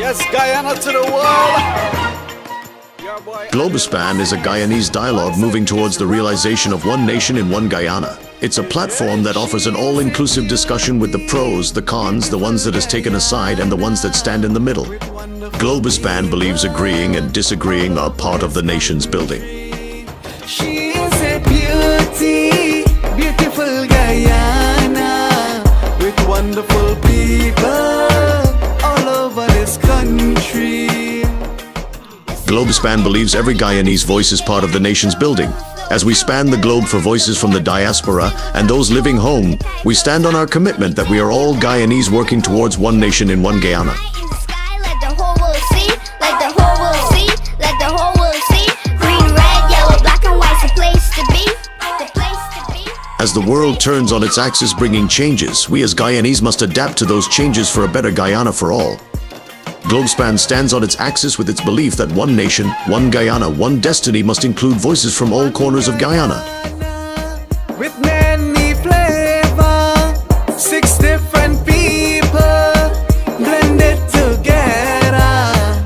Yes, Guyana to the world. Globespan is a Guyanese dialogue moving towards the realization of one nation in one Guyana. It's a platform that offers an all-inclusive discussion with the pros, the cons, the ones that is taken aside, and the ones that stand in the middle. Globespan believes agreeing and disagreeing are part of the nation's building. She is a beauty, beautiful Guyana, with wonderful people all over this country. Globespan believes every Guyanese voice is part of the nation's building. As we span the globe for voices from the diaspora and those living home, we stand on our commitment that we are all Guyanese working towards one nation in one Guyana. As the world turns on its axis bringing changes, we as Guyanese must adapt to those changes for a better Guyana for all. Globespan stands on its axis with its belief that one nation, one Guyana, one destiny must include voices from all corners of Guyana. With many flavor, 6 different people blended together.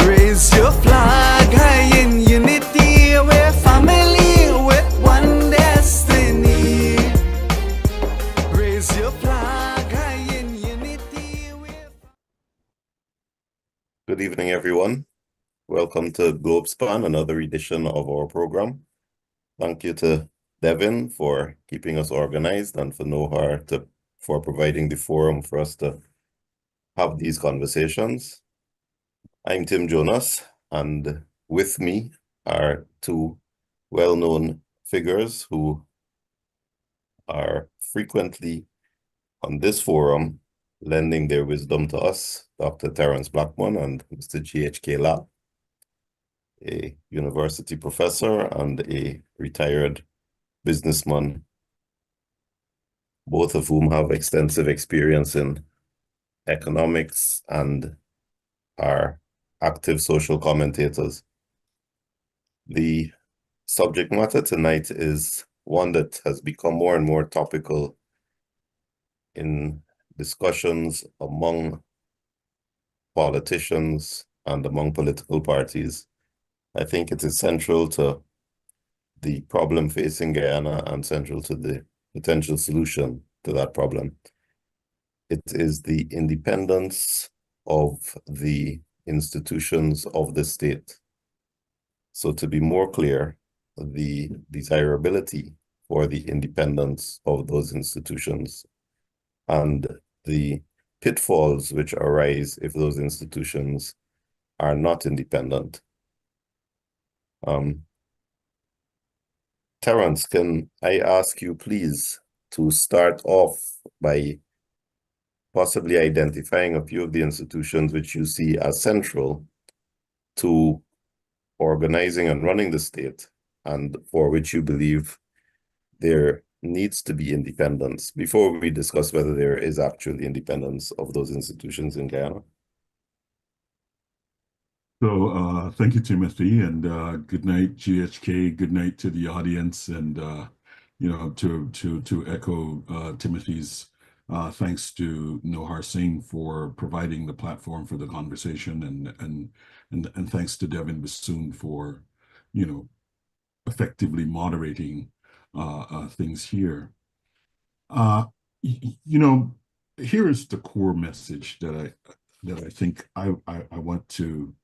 Raise your flag high in unity, we're family with one destiny. Raise your flag high in unity. Good evening, everyone. Welcome to Globespan, another edition of our program. Thank you to Devin for keeping us organized and for Nohar for providing the forum for us to have these conversations. I'm Tim Jonas, and with me are 2 well-known figures who are frequently on this forum lending their wisdom to us, Dr. Terence Blackman and Mr. G.H.K. Lapp, a university professor and a retired businessman, both of whom have extensive experience in economics and are active social commentators. The subject matter tonight is one that has become more and more topical in discussions among politicians and among political parties. I think it is central to the problem facing Guyana and central to the potential solution to that problem. It is the independence of the institutions of the state. So to be more clear, the desirability for the independence of those institutions and the pitfalls which arise if those institutions are not independent. Terence, can I ask you please to start off by possibly identifying a few of the institutions which you see as central to organizing and running the state and for which you believe there needs to be independence before we discuss whether there is actually independence of those institutions in Guyana? So thank you, Timothy, and good night, GHK. Good night to the audience, and to echo Timothy's thanks to Nohar Singh for providing the platform for the conversation, and thanks to Devin Bassoon for effectively moderating things here. Here is the core message that I think I want to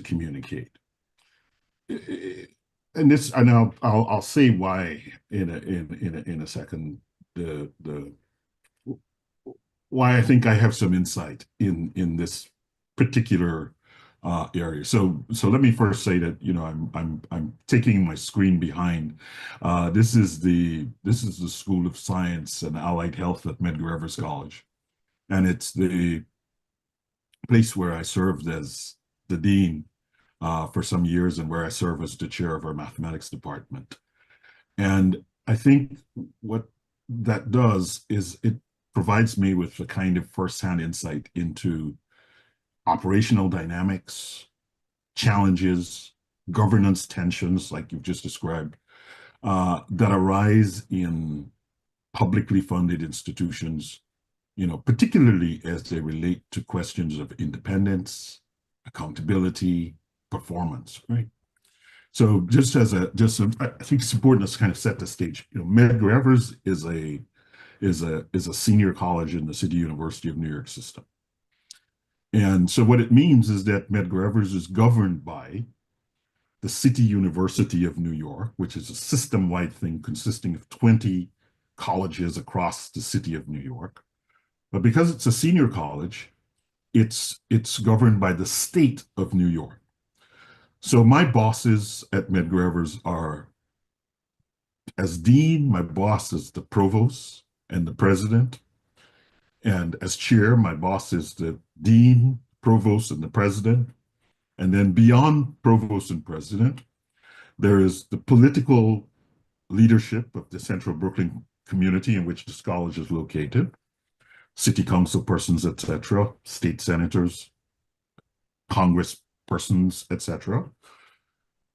communicate. And I'll say why in a second. Why I think I have some insight in this particular area. So let me first say that I'm taking my screen behind. This is the School of Science and Allied Health at Medgar Evers College, and it's the place where I served as the dean for some years, and where I serve as the chair of our mathematics department. And I think what that does is it provides me with the kind of firsthand insight into operational dynamics, challenges, governance tensions, like you've just described, that arise in publicly funded institutions particularly as they relate to questions of independence, accountability, performance, right? So I think it's important to kind of set the stage. Medgar Evers is a senior college in the City University of New York system. And so what it means is that Medgar Evers is governed by the City University of New York, which is a system-wide thing consisting of 20 colleges across the city of New York. But because it's a senior college, it's governed by the state of New York. So my bosses at Medgar Evers are, as dean, my boss is the provost and the president. And as chair, my boss is the dean, provost, and the president. And then beyond provost and president, there is the political leadership of the Central Brooklyn community in which this college is located, city council persons, etc., state senators, Congress persons, etc.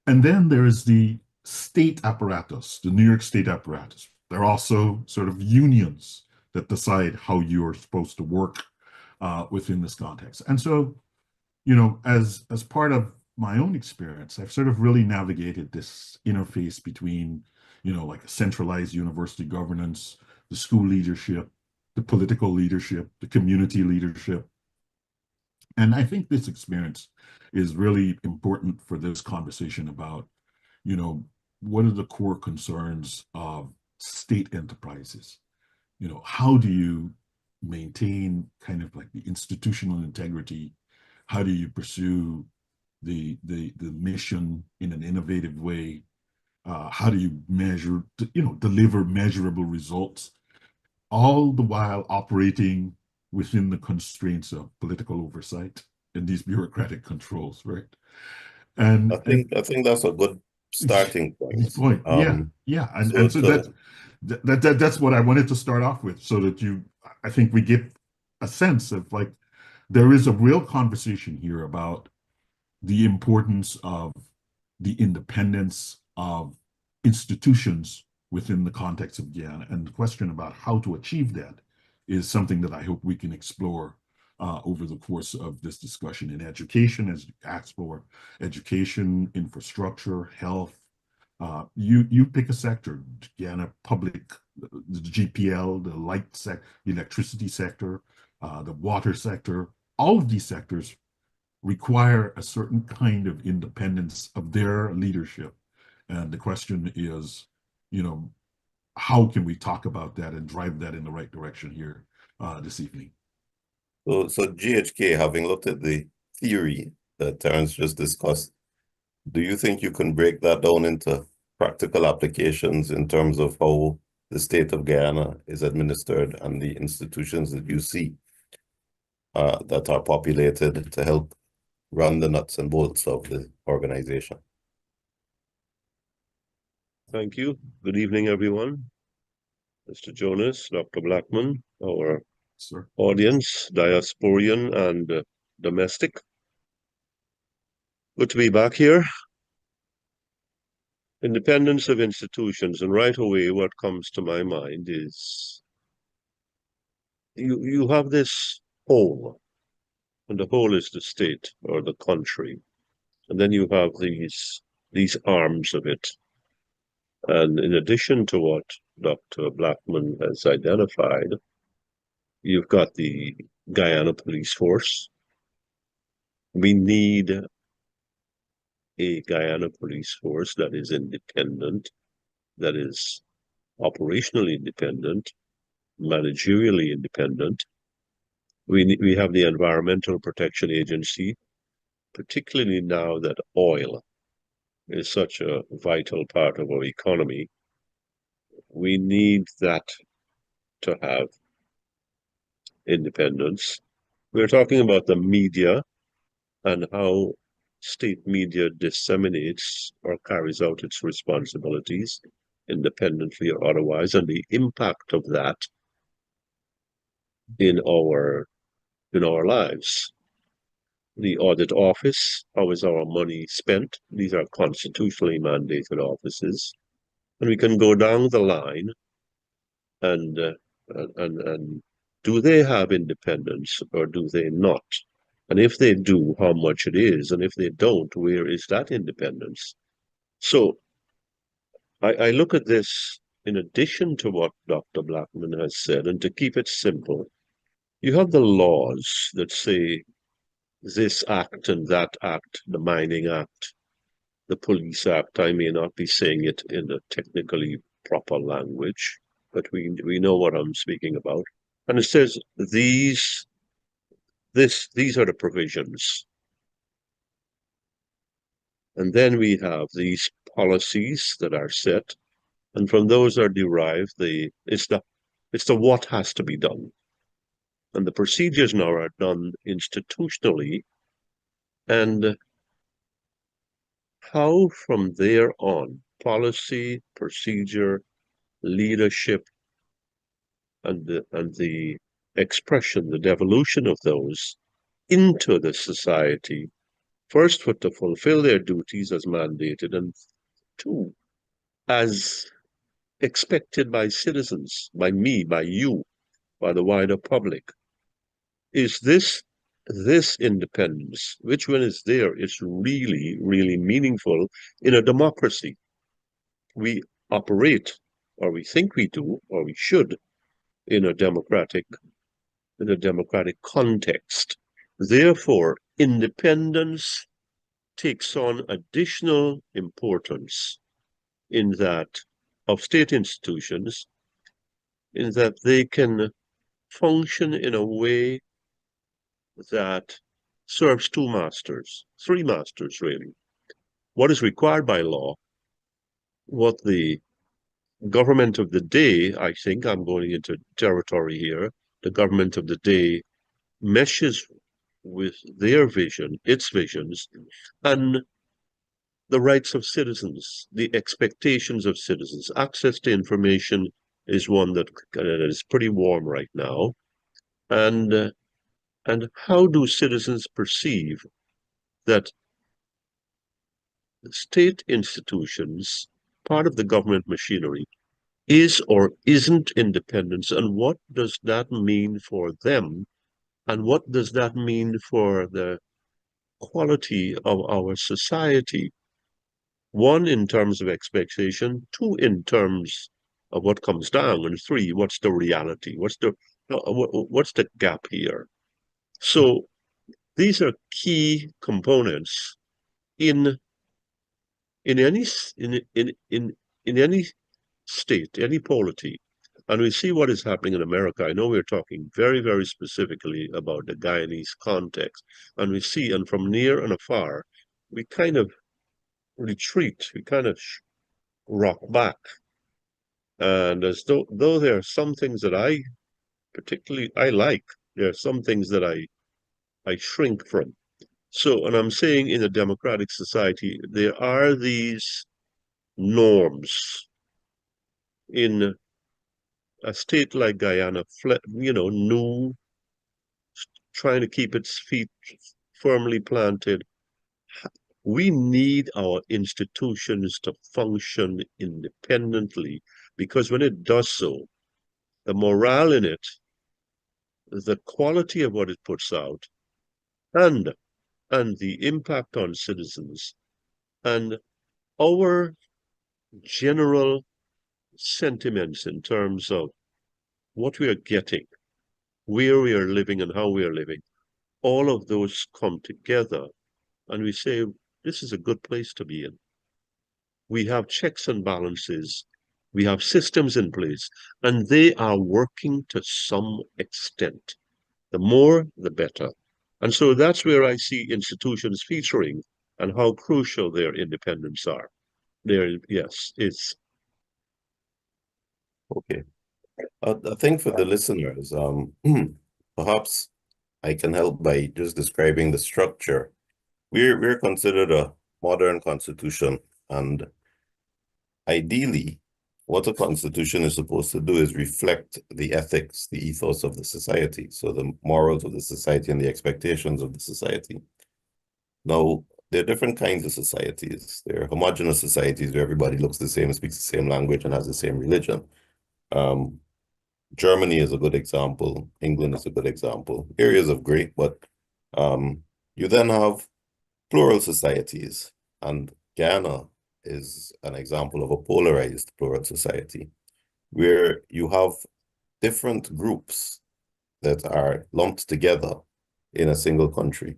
And then there is the state apparatus, the New York state apparatus. There are also sort of unions that decide how you're supposed to work within this context. And so, as part of my own experience, I've sort of really navigated this interface between, like a centralized university governance, the school leadership, the political leadership, the community leadership. And I think this experience is really important for this conversation about, what are the core concerns of state enterprises? How do you maintain kind of like the institutional integrity? How do you pursue the mission in an innovative way? How do you measure, deliver measurable results, all the while operating within the constraints of political oversight and these bureaucratic controls, right? And I think that's a good starting point. And so that's what I wanted to start off with, so that I think we get a sense of, like, there is a real conversation here about the importance of the independence of institutions within the context of Guyana, and the question about how to achieve that is something that I hope we can explore over the course of this discussion. In education, as you asked for, education, infrastructure, health, you pick a sector. Guyana public, the GPL, the light sector, the electricity sector, the water sector, all of these sectors require a certain kind of independence of their leadership. And the question is, how can we talk about that and drive that in the right direction here this evening? So GHK, having looked at the theory that Terence just discussed, do you think you can break that down into practical applications in terms of how the state of Guyana is administered and the institutions that you see that are populated to help run the nuts and bolts of the organization? Thank you. Good evening, everyone. Mr. Jonas, Dr. Blackman, our audience, diasporian and domestic. Good to be back here. Independence of institutions, and right away what comes to my mind is you have this whole, and the whole is the state or the country, and then you have these arms of it. And in addition to what Dr. Blackman has identified, you've got the Guyana police force. We need a Guyana police force that is independent, that is operationally independent, managerially independent. We have the Environmental Protection Agency, particularly now that oil is such a vital part of our economy. We need that to have independence. We're talking about the media and how state media disseminates or carries out its responsibilities independently or otherwise, and the impact of that in our lives. The audit office, how is our money spent? These are constitutionally mandated offices. And we can go down the line and do they have independence or do they not? And if they do, how much it is, and if they don't, where is that independence? So I look at this in addition to what Dr. Blackman has said, and to keep it simple, you have the laws that say this act and that act, the Mining Act, the Police Act. I may not be saying it in a technically proper language, but we know what I'm speaking about. And it says these are the provisions. And then we have these policies that are set, and from those are derived it's the what has to be done. And the procedures now are done institutionally, and how from there on, policy, procedure, leadership, and the expression, the devolution of those into the society, first to fulfill their duties as mandated, and two, as expected by citizens, by me, by you, by the wider public. Is this independence, which when it's there, it's really, really meaningful in a democracy. We operate, or we think we do, or we should, in a democratic context. Therefore, independence takes on additional importance in that of state institutions, in that they can function in a way that serves two masters, three masters really. What is required by law, what the government of the day, I think I'm going into territory here, the government of the day meshes with their vision, its visions, and the rights of citizens, the expectations of citizens. Access to information is one that is pretty warm right now. And how do citizens perceive that state institutions, part of the government machinery, is or isn't independence, and what does that mean for them, and what does that mean for the quality of our society? One, in terms of expectation, two, in terms of what comes down, and three, what's the reality? What's the gap here? So these are key components in any state, any polity. And we see what is happening in America. I know we're talking very, very specifically about the Guyanese context. And we see, and from near and afar, we kind of retreat, we kind of rock back. And as though there are some things that I like, there are some things that I shrink from. So, and I'm saying in a democratic society, there are these norms. In a state like Guyana, new, trying to keep its feet firmly planted, we need our institutions to function independently, because when it does so, the morale in it, the quality of what it puts out, and the impact on citizens, and our general sentiments in terms of what we are getting, where we are living and how we are living, all of those come together, and we say, this is a good place to be in. We have checks and balances, we have systems in place, and they are working to some extent. The more, the better. And so that's where I see institutions featuring and how crucial their independence are. Yes, it's Okay. I think for the listeners, perhaps I can help by just describing the structure. We're considered a modern constitution, and ideally, what a constitution is supposed to do is reflect the ethics, the ethos of the society, so the morals of the society and the expectations of the society. Now, there are different kinds of societies. There are homogeneous societies where everybody looks the same, speaks the same language, and has the same religion. Germany is a good example. England is a good example. Areas of great, but you then have plural societies, and Guyana is an example of a polarized plural society where you have different groups that are lumped together in a single country.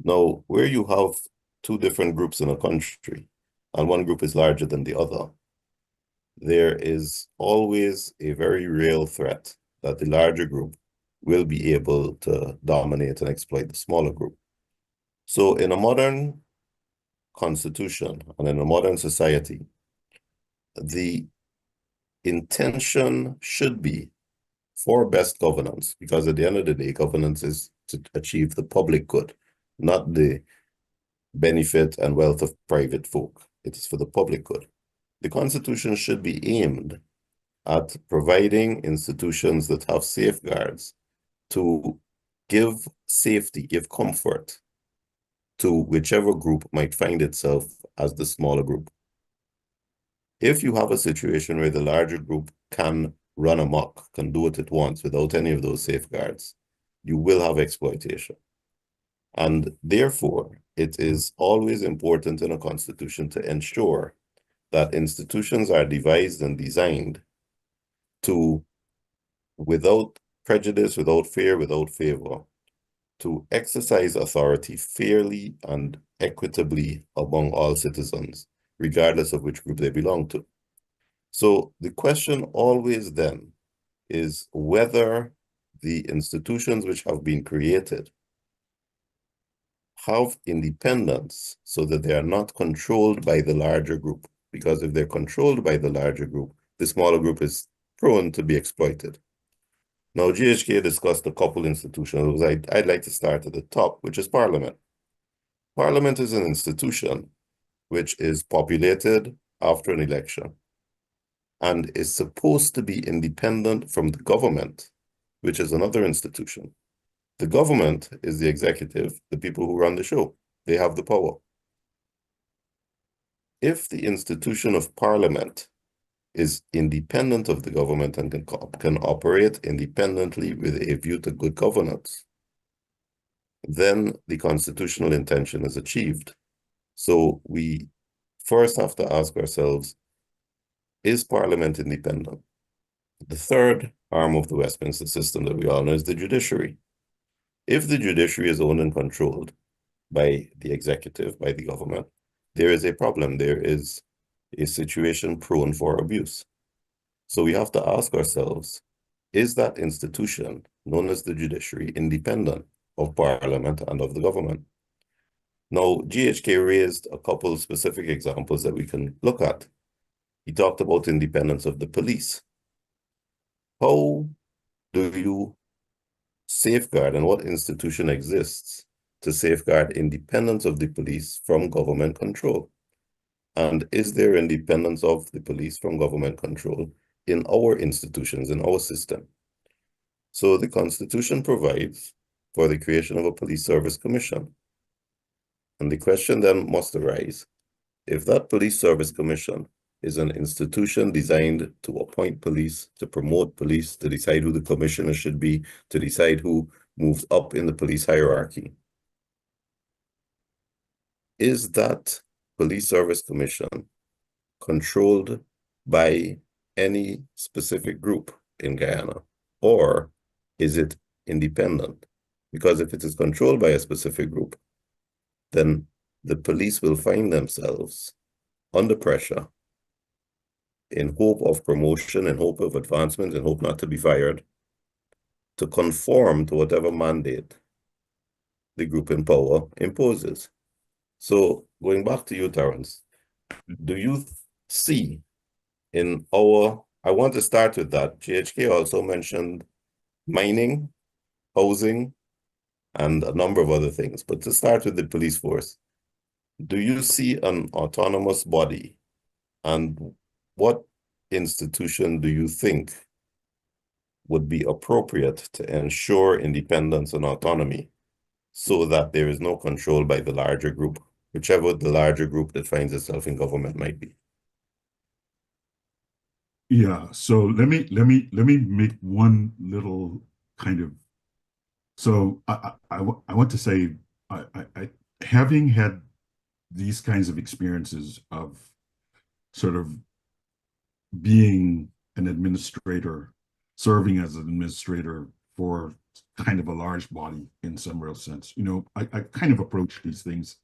Now, where you have two different groups in a country, and one group is larger than the other, there is always a very real threat that the larger group will be able to dominate and exploit the smaller group. So in a modern constitution and in a modern society, the intention should be for best governance, because at the end of the day, governance is to achieve the public good, not the benefit and wealth of private folk. It is for the public good. The Constitution should be aimed at providing institutions that have safeguards to give safety, give comfort to whichever group might find itself as the smaller group. If you have a situation where the larger group can run amok, can do it at once without any of those safeguards, you will have exploitation. And therefore, it is always important in a constitution to ensure that institutions are devised and designed to, without prejudice, without fear, without favor, to exercise authority fairly and equitably among all citizens, regardless of which group they belong to. So the question always then is whether the institutions which have been created have independence so that they are not controlled by the larger group. Because if they're controlled by the larger group, the smaller group is prone to be exploited. Now, GHK discussed a couple institutions. I'd like to start at the top, which is Parliament. Parliament is an institution which is populated after an election and is supposed to be independent from the government, which is another institution. The government is the executive, the people who run the show. They have the power. If the institution of Parliament is independent of the government and can operate independently with a view to good governance, then the constitutional intention is achieved. So we first have to ask ourselves, is Parliament independent? The third arm of the Westminster system that we all know is the judiciary. If the judiciary is owned and controlled by the executive, by the government, there is a problem. There is a situation prone for abuse. So we have to ask ourselves, is that institution, known as the judiciary, independent of Parliament and of the government? Now, GHK raised a couple of specific examples that we can look at. He talked about independence of the police. How do you safeguard, and what institution exists to safeguard independence of the police from government control? And is there independence of the police from government control in our institutions, in our system? So the Constitution provides for the creation of a police service commission. And the question then must arise, if that police service commission is an institution designed to appoint police, to promote police, to decide who the commissioner should be, to decide who moves up in the police hierarchy, is that police service commission controlled by any specific group in Guyana, or is it independent? Because if it is controlled by a specific group, then the police will find themselves under pressure in hope of promotion, in hope of advancement, in hope not to be fired, to conform to whatever mandate the group in power imposes. So going back to you, Terence, do you see in our, I want to start with that. GHK also mentioned mining, housing, and a number of other things. But to start with the police force, do you see an autonomous body? And what institution do you think would be appropriate to ensure independence and autonomy so that there is no control by the larger group, whichever the larger group that finds itself in government might be? Yeah, so let me make one little kind of, so I want to say, I having had these kinds of experiences of sort of being an administrator, serving as an administrator for kind of a large body in some real sense. I kind of approach these things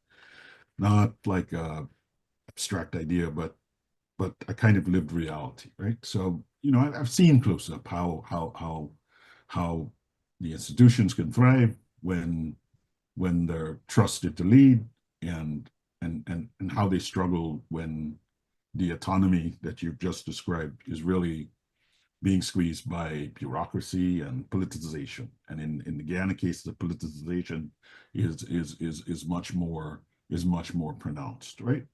not like a abstract idea, but a kind of lived reality, right? So, I've seen close up how the institutions can thrive when they're trusted to lead, and and how they struggle when the autonomy that you've just described is really being squeezed by bureaucracy and politicization. And in the Guyana case, the politicization is much more pronounced, right?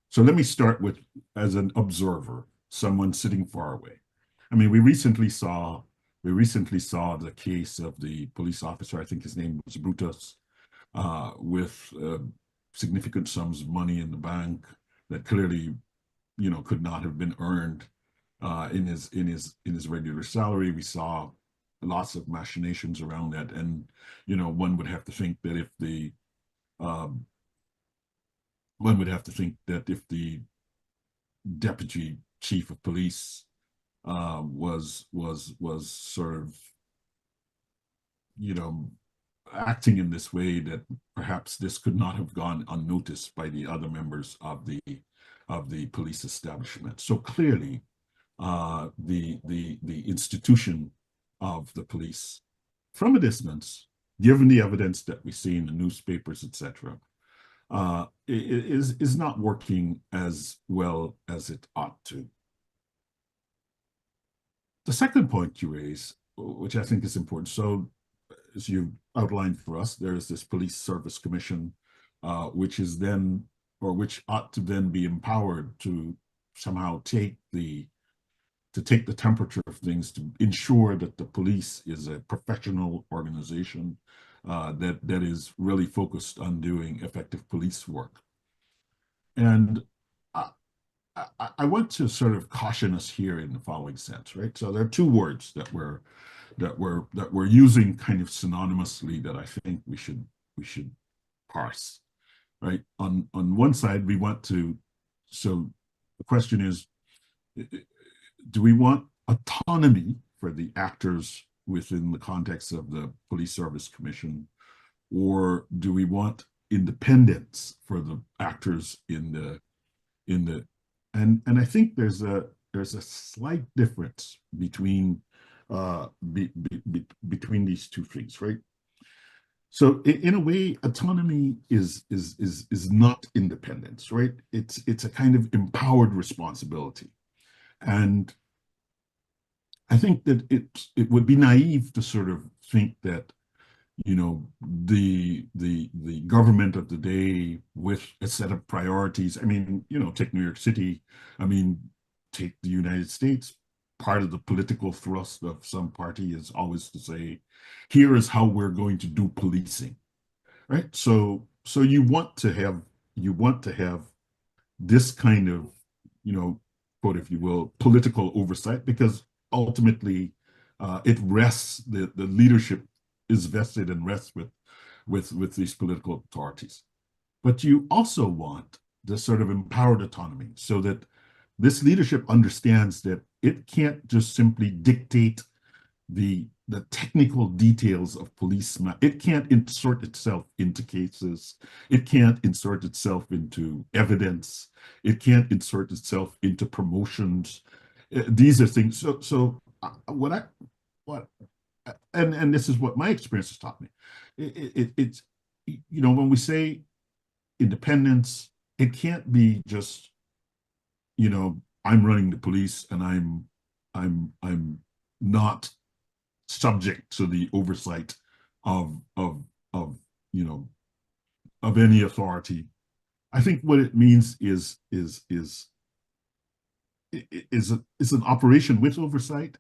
So let me start with, as an observer, someone sitting far away. I mean, we recently saw the case of the police officer, I think his name was Brutus, with significant sums of money in the bank that clearly, could not have been earned in his regular salary. We saw lots of machinations around that, and one would have to think that um, if the deputy chief of police was sort of, you know acting in this way, that perhaps this could not have gone unnoticed by the other members of the police establishment. So clearly, the institution of the police, from a distance, given the evidence that we see in the newspapers, etc., is not working as well as it ought to. The second point you raise, which I think is important, so as you outlined for us, there is this Police Service Commission, which ought to then be empowered to somehow take the temperature of things, to ensure that the police is a professional organization that is really focused on doing effective police work. And I want to sort of caution us here in the following sense, right? So there are two words that we're using kind of synonymously that I think we should parse, right? On one side, we want to. So the question is, do we want autonomy for the actors within the context of the Police Service Commission, or do we want independence for the actors in the and I think there's a slight difference between between these two things, right? So in a way, autonomy is not independence, right? It's a kind of empowered responsibility. And I think that it would be naive to sort of think that, the government of the day, with a set of priorities. I mean, take New York City. I mean, take the United States. Part of the political thrust of some party is always to say, here is how we're going to do policing, right? So you want to have this kind of, quote, if you will, political oversight, because ultimately the leadership is vested and rests with these political authorities. But you also want this sort of empowered autonomy, so that this leadership understands that it can't just simply dictate the technical details of police. It can't insert itself into cases. It can't insert itself into evidence. It can't insert itself into promotions. These are things. So what and this is what my experience has taught me. It's when we say independence, it can't be just, I'm running the police and I'm not subject to the oversight of any authority. I think what it means is an operation with oversight,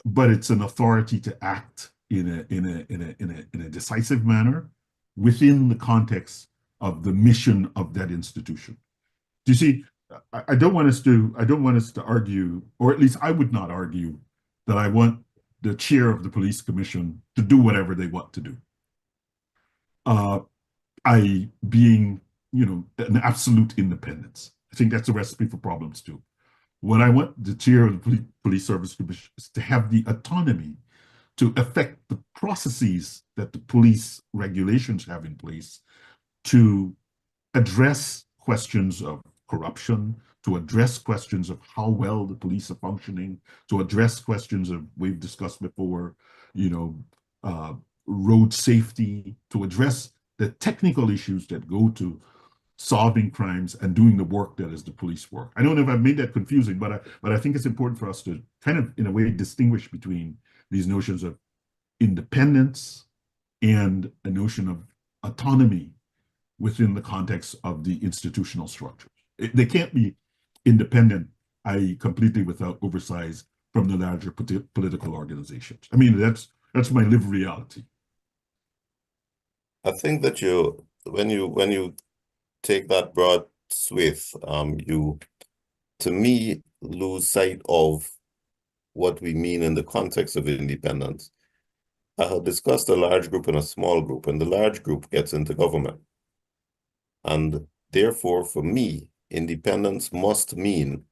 but it's an authority to act in a decisive manner within the context of the mission of that institution. Do you see? I don't want us to argue, or at least I would not argue that I want the chair of the police commission to do whatever they want to do. I being, an absolute independence. I think that's a recipe for problems too. What I want the chair of the police service commission is to have the autonomy to affect the processes that the police regulations have in place to address questions of corruption, to address questions of how well the police are functioning, to address questions of, we've discussed before, road safety, to address the technical issues that go to solving crimes and doing the work that is the police work. I don't know if I've made that confusing, but I think it's important for us to kind of, in a way, distinguish between these notions of independence and a notion of autonomy within the context of the institutional structures. They can't be independent, i.e. completely without oversight from the larger political organizations. I mean, that's my lived reality. I think that when you take that broad swath, you, to me, lose sight of what we mean in the context of independence. I had discussed a large group and a small group, and the large group gets into government. And therefore, for me, independence must mean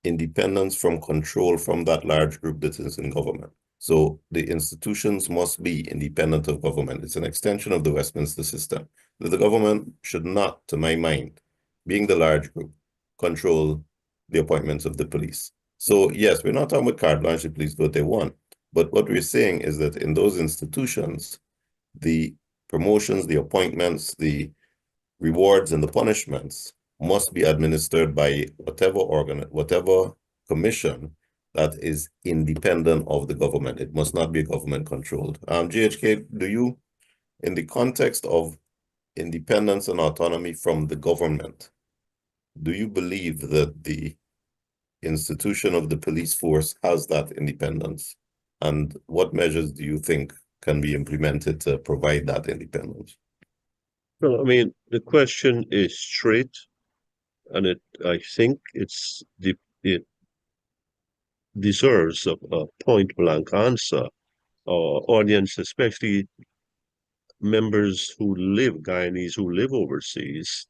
independence from control from that large group that is in government. So the institutions must be independent of government. It's an extension of the Westminster system. The government should not, to my mind, being the large group, control the appointments of the police. So yes, we're not talking about carte blanche, the police do what they want. But what we're saying is that in those institutions, the promotions, the appointments, the rewards, and the punishments must be administered by whatever commission that is independent of the government. It must not be government controlled. GHK, do you, in the context of independence and autonomy from the government, do you believe that the institution of the police force has that independence? And what measures do you think can be implemented to provide that independence? Well, I mean, the question is straight, and I think it deserves a point blank answer. Our audience, especially members who live, Guyanese who live overseas,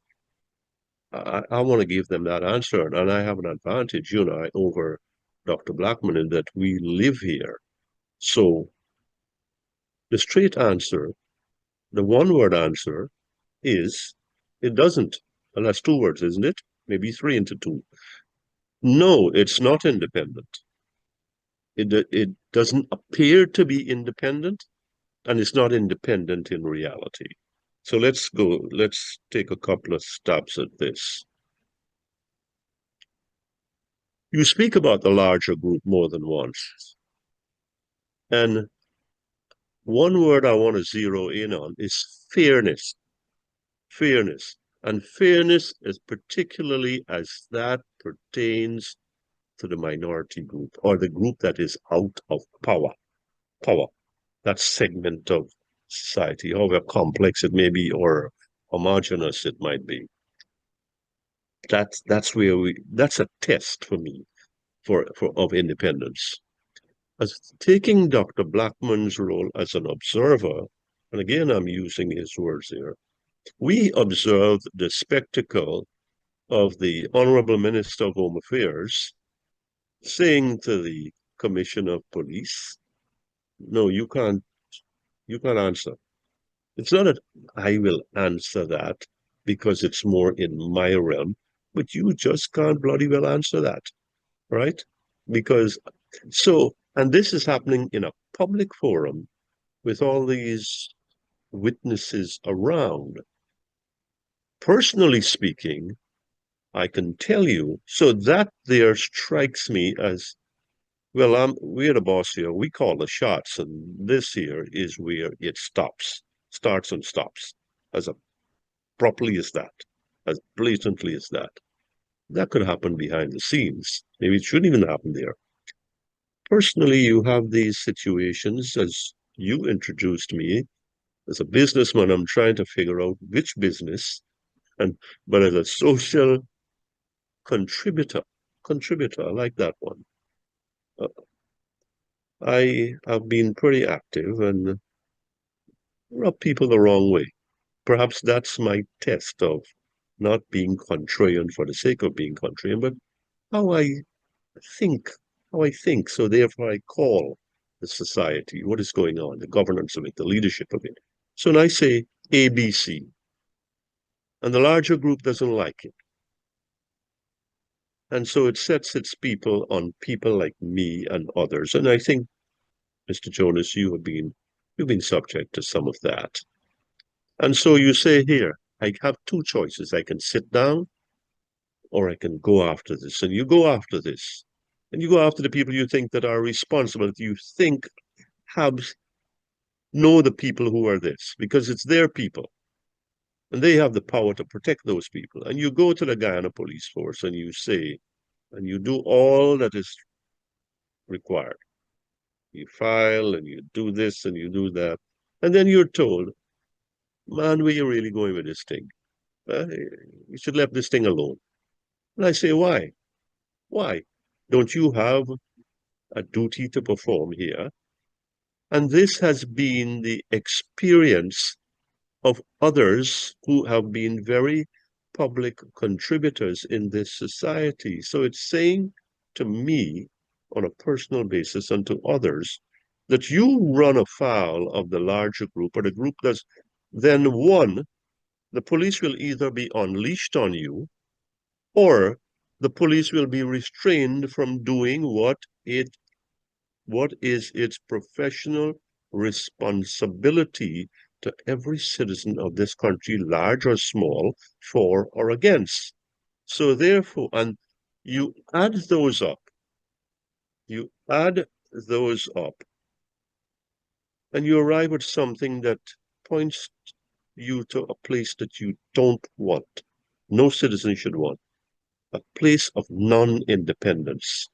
I want to give them that answer. And I have an advantage, over Dr. Blackman in that we live here. So the straight answer, the one-word answer is it doesn't. And that's two words, isn't it? Maybe three into two. No, it's not independent. It doesn't appear to be independent, and it's not independent in reality. So let's take a couple of stabs at this. You speak about the larger group more than once. And one word I want to zero in on is fairness. Fairness. And fairness is particularly as that pertains to the minority group, or the group that is out of power. Power. That segment of society, however complex it may be or homogeneous it might be. That's a test for me of independence. As taking Dr. Blackman's role as an observer, and again I'm using his words here, we observed the spectacle of the Honorable Minister of Home Affairs saying to the Commission of Police, no, you can't answer. It's not that I will answer that because it's more in my realm, but you just can't bloody well answer that, right? And this is happening in a public forum with all these witnesses around. Personally speaking, I can tell you, so that there strikes me as, well, we're the boss here. We call the shots, and this here is where it starts and stops, as abruptly as that, as blatantly as that. That could happen behind the scenes. Maybe it shouldn't even happen there. Personally, you have these situations, as you introduced me. As a businessman, I'm trying to figure out which business, but as a social contributor. Contributor, I like that one. I have been pretty active and rub people the wrong way. Perhaps that's my test of not being contrarian for the sake of being contrarian, but how I think, So therefore I call the society, what is going on, the governance of it, the leadership of it. So when I say ABC, and the larger group doesn't like it, and so it sets its people on people like me and others. And I think, Mr. Jonas, you've been subject to some of that. And so you say here, I have two choices. I can sit down or I can go after this. And you go after this. And you go after the people you think that are responsible, that you think know the people who are this, because it's their people. And they have the power to protect those people. And you go to the Guyana police force and you say, and you do all that is required. You file and you do this and you do that. And then you're told, man, where you really going with this thing? You should let this thing alone. And I say, why? Why? Don't you have a duty to perform here? And this has been the experience of others who have been very public contributors in this society. So it's saying to me, on a personal basis, and to others, that you run afoul of the larger group, or the group does, then one, the police will either be unleashed on you, or the police will be restrained from doing what is its professional responsibility to every citizen of this country, large or small, for or against. So therefore, and you add those up, and you arrive at something that points you to a place that you don't want. No citizen should want. A place of non-independence.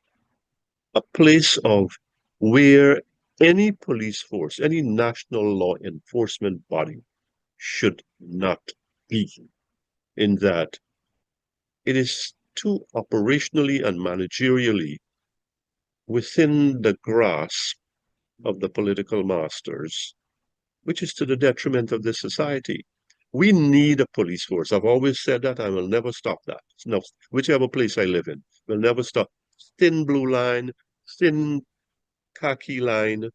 A place of where any police force, any national law enforcement body should not be, in that it is too operationally and managerially within the grasp of the political masters, which is to the detriment of this society. We need a police force. I've always said that. I will never stop that. No, whichever place I live in, will never stop. Thin blue line, thin khaki line,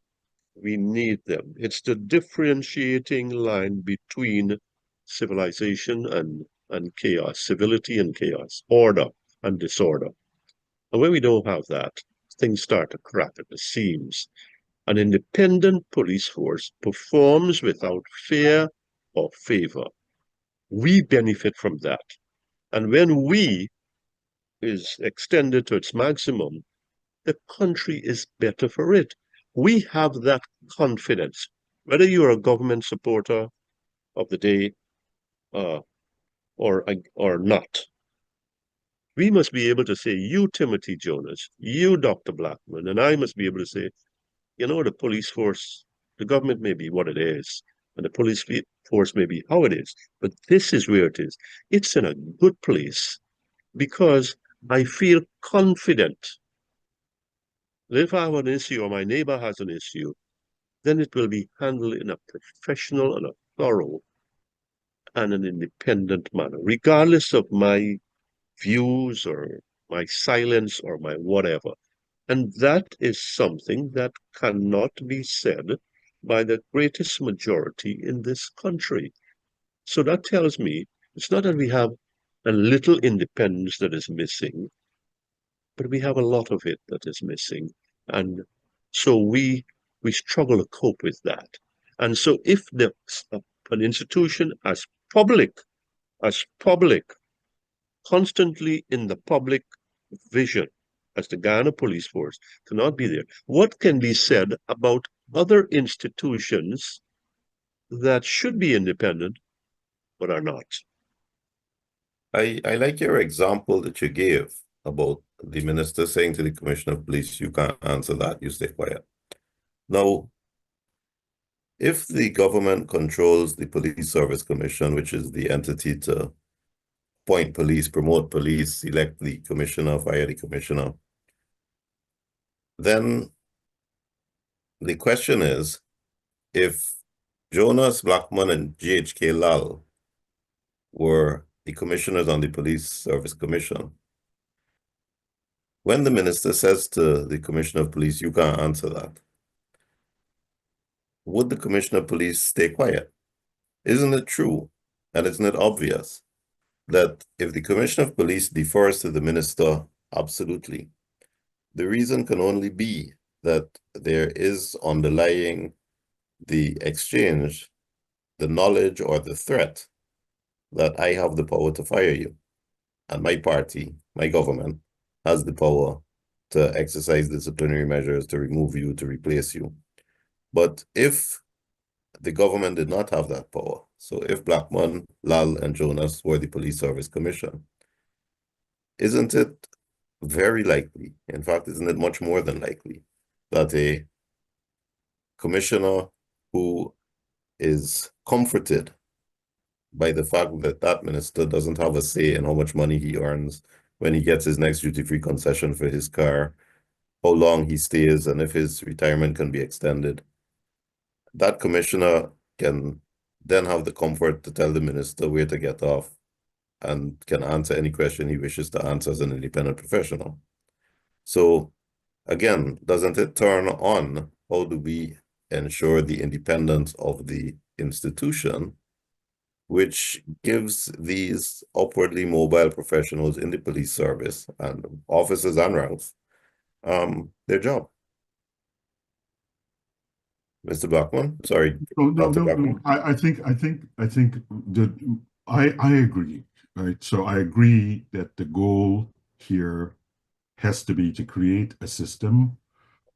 we need them. It's the differentiating line between civilization and chaos, civility and chaos, order and disorder. And when we don't have that, things start to crack at the seams. An independent police force performs without fear or favor. We benefit from that. And when we is extended to its maximum, the country is better for it. We have that confidence, whether you're a government supporter of the day or not. We must be able to say, you, Timothy Jonas, you, Dr. Blackman, and I must be able to say, you know, the police force, the government may be what it is, and the police force may be how it is, but this is where it is. It's in a good place because I feel confident that if I have an issue or my neighbor has an issue, then it will be handled in a professional and a thorough and an independent manner, regardless of my views or my silence or my whatever. And that is something that cannot be said by the greatest majority in this country. So that tells me it's not that we have a little independence that is missing, but we have a lot of it that is missing. And so we struggle to cope with that. And so if an institution as public, constantly in the public vision, as the Guyana Police Force, cannot be there, what can be said about other institutions that should be independent but are not? I like your example that you gave about the minister saying to the commissioner of police, you can't answer that, you stay quiet. Now, if the government controls the Police Service Commission, which is the entity to appoint police, promote police, elect the commissioner, fire the commissioner. Then the question is, if Jonas Blackman and GHK Lal were the commissioners on the Police Service Commission, when the minister says to the commissioner of police, you can't answer that, would the commissioner of police stay quiet? Isn't it true, and isn't it obvious, that if the commissioner of police defers to the minister absolutely, the reason can only be that there is underlying the exchange, the knowledge or the threat that I have the power to fire you, and my party, my government, has the power to exercise disciplinary measures to remove you, to replace you. But if the government did not have that power, so if Blackman, Lal, and Jonas were the Police Service Commission, isn't it very likely, in fact, isn't it much more than likely, that a commissioner who is comforted by the fact that that minister doesn't have a say in how much money he earns when he gets his next duty-free concession for his car, how long he stays, and if his retirement can be extended, that commissioner can then have the comfort to tell the minister where to get off and can answer any question he wishes to answer as an independent professional. So again, doesn't it turn on how do we ensure the independence of the institution, which gives these upwardly mobile professionals in the police service and officers and ranks their job? Mr. Blackman, sorry. Dr. Blackman. I think that I agree, right? So I agree that the goal here has to be to create a system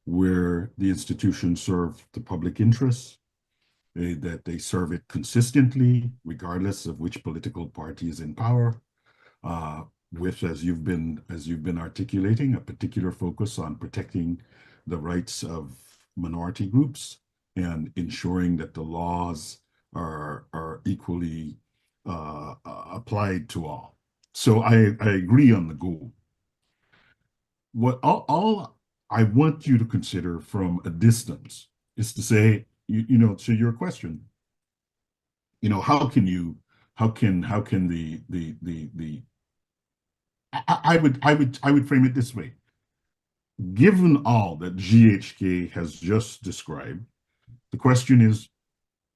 where the institutions serve the public interest, that they serve it consistently, regardless of which political party is in power, with, as you've been articulating, a particular focus on protecting the rights of minority groups and ensuring that the laws are equally applied to all. So I agree on the goal. What all I want you to consider from a distance is to say, to your question, how can the I would frame it this way. Given all that GHK has just described, the question is,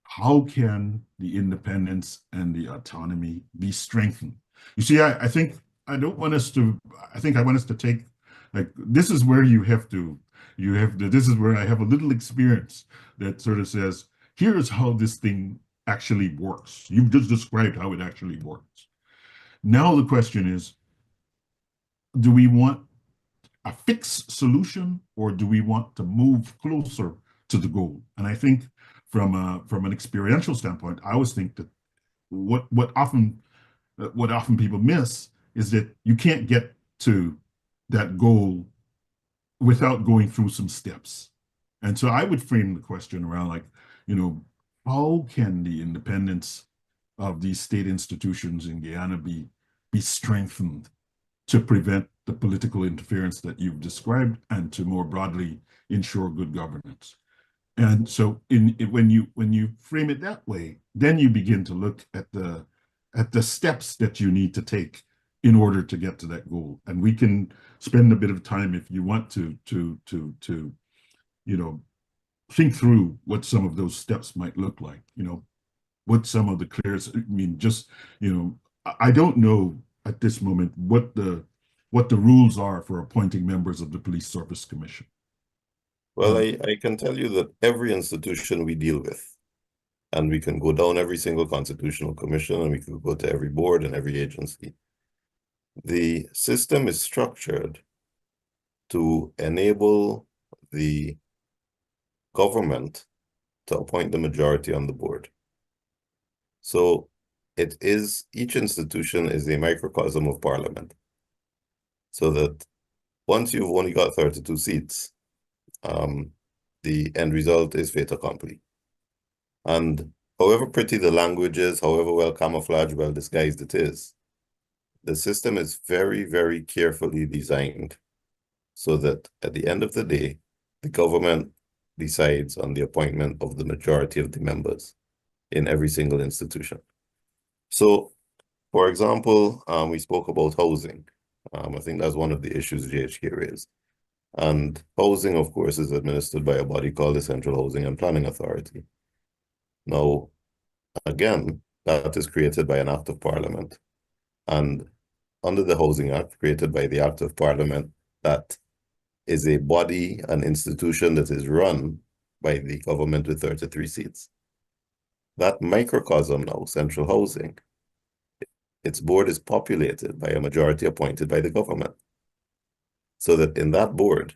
how can the independence and the autonomy be strengthened? You see, I think I want us to take, like, this is where this is where I have a little experience that sort of says, here's how this thing actually works. You've just described how it actually works. Now the question is, do we want a fixed solution, or do we want to move closer to the goal? And I think from an experiential standpoint, I always think that what often people miss is that you can't get to that goal without going through some steps. And so I would frame the question around, like, how can the independence of these state institutions in Guyana be strengthened to prevent the political interference that you've described and to more broadly ensure good governance? And so when you frame it that way, then you begin to look at the steps that you need to take in order to get to that goal. And we can spend a bit of time, if you want to think through what some of those steps might look like, what some of the clearest, I don't know at this moment what the rules are for appointing members of the Police Service Commission. Well, I can tell you that every institution we deal with, and we can go down every single constitutional commission, and we can go to every board and every agency, the system is structured to enable the government to appoint the majority on the board. So each institution is a microcosm of parliament. So that once you've only got 32 seats, the end result is fait accompli. And however pretty the language is, however well camouflaged, well disguised it is, the system is very, very carefully designed so that at the end of the day, the government decides on the appointment of the majority of the members in every single institution. So, for example, we spoke about housing. I think that's one of the issues GHK raised. And housing, of course, is administered by a body called the Central Housing and Planning Authority. Now, again, that is created by an act of parliament. And under the Housing Act, created by the act of parliament, that is a body, an institution that is run by the government with 33 seats. That microcosm now, Central Housing, its board is populated by a majority appointed by the government. So that in that board,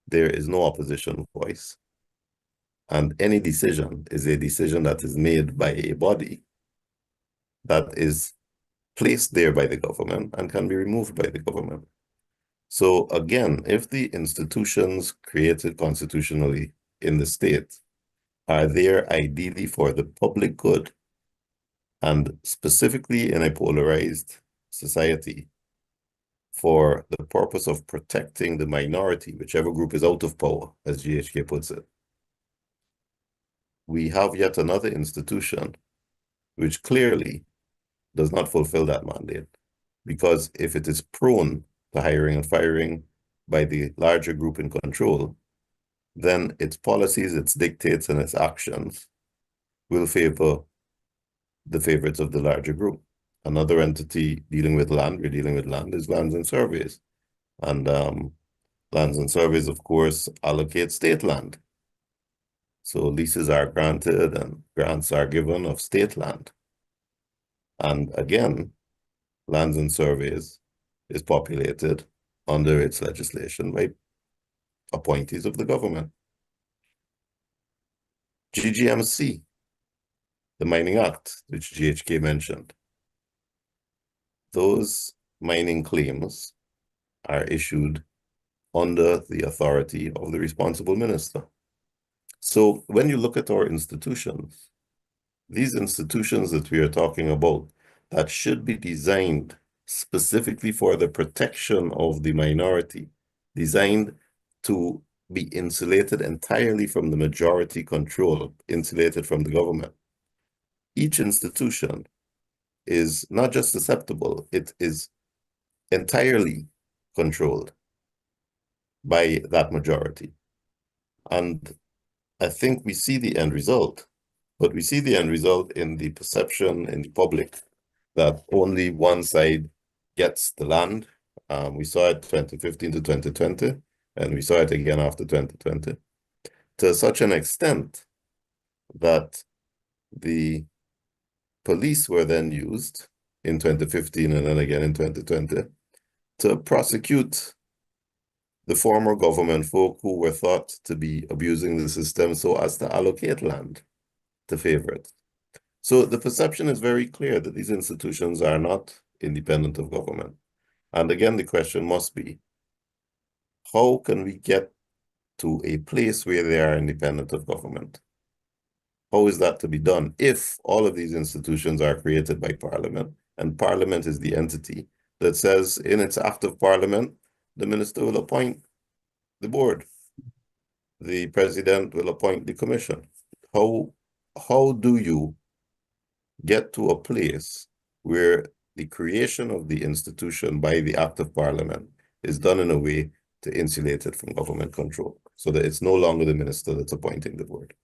there is no opposition voice. And any decision is a decision that is made by a body that is placed there by the government and can be removed by the government. So again, if the institutions created constitutionally in the state are there ideally for the public good, and specifically in a polarized society, for the purpose of protecting the minority, whichever group is out of power, as GHK puts it, we have yet another institution which clearly does not fulfill that mandate. Because if it is prone to hiring and firing by the larger group in control, then its policies, its dictates, and its actions will favor the favorites of the larger group. Another entity dealing with land, we're dealing with land, is lands and surveys. And lands and surveys, of course, allocate state land. So leases are granted and grants are given of state land. And again, lands and surveys is populated under its legislation by appointees of the government. GGMC, the Mining Act, which GHK mentioned, those mining claims are issued under the authority of the responsible minister. So when you look at our institutions, these institutions that we are talking about that should be designed specifically for the protection of the minority, designed to be insulated entirely from the majority control, insulated from the government. Each institution is not just susceptible, it is entirely controlled by that majority. And I think we see the end result, but we see the end result in the perception in the public that only one side gets the land. We saw it 2015 to 2020, and we saw it again after 2020, to such an extent that the police were then used in 2015 and then again in 2020 to prosecute the former government folk who were thought to be abusing the system so as to allocate land to favorites. So the perception is very clear that these institutions are not independent of government. And again, the question must be, how can we get to a place where they are independent of government? How is that to be done if all of these institutions are created by Parliament, and Parliament is the entity that says in its act of Parliament, the minister will appoint the board, the president will appoint the commission? How do you get to a place where the creation of the institution by the act of Parliament is done in a way to insulate it from government control, so that it's no longer the minister that's appointing the board?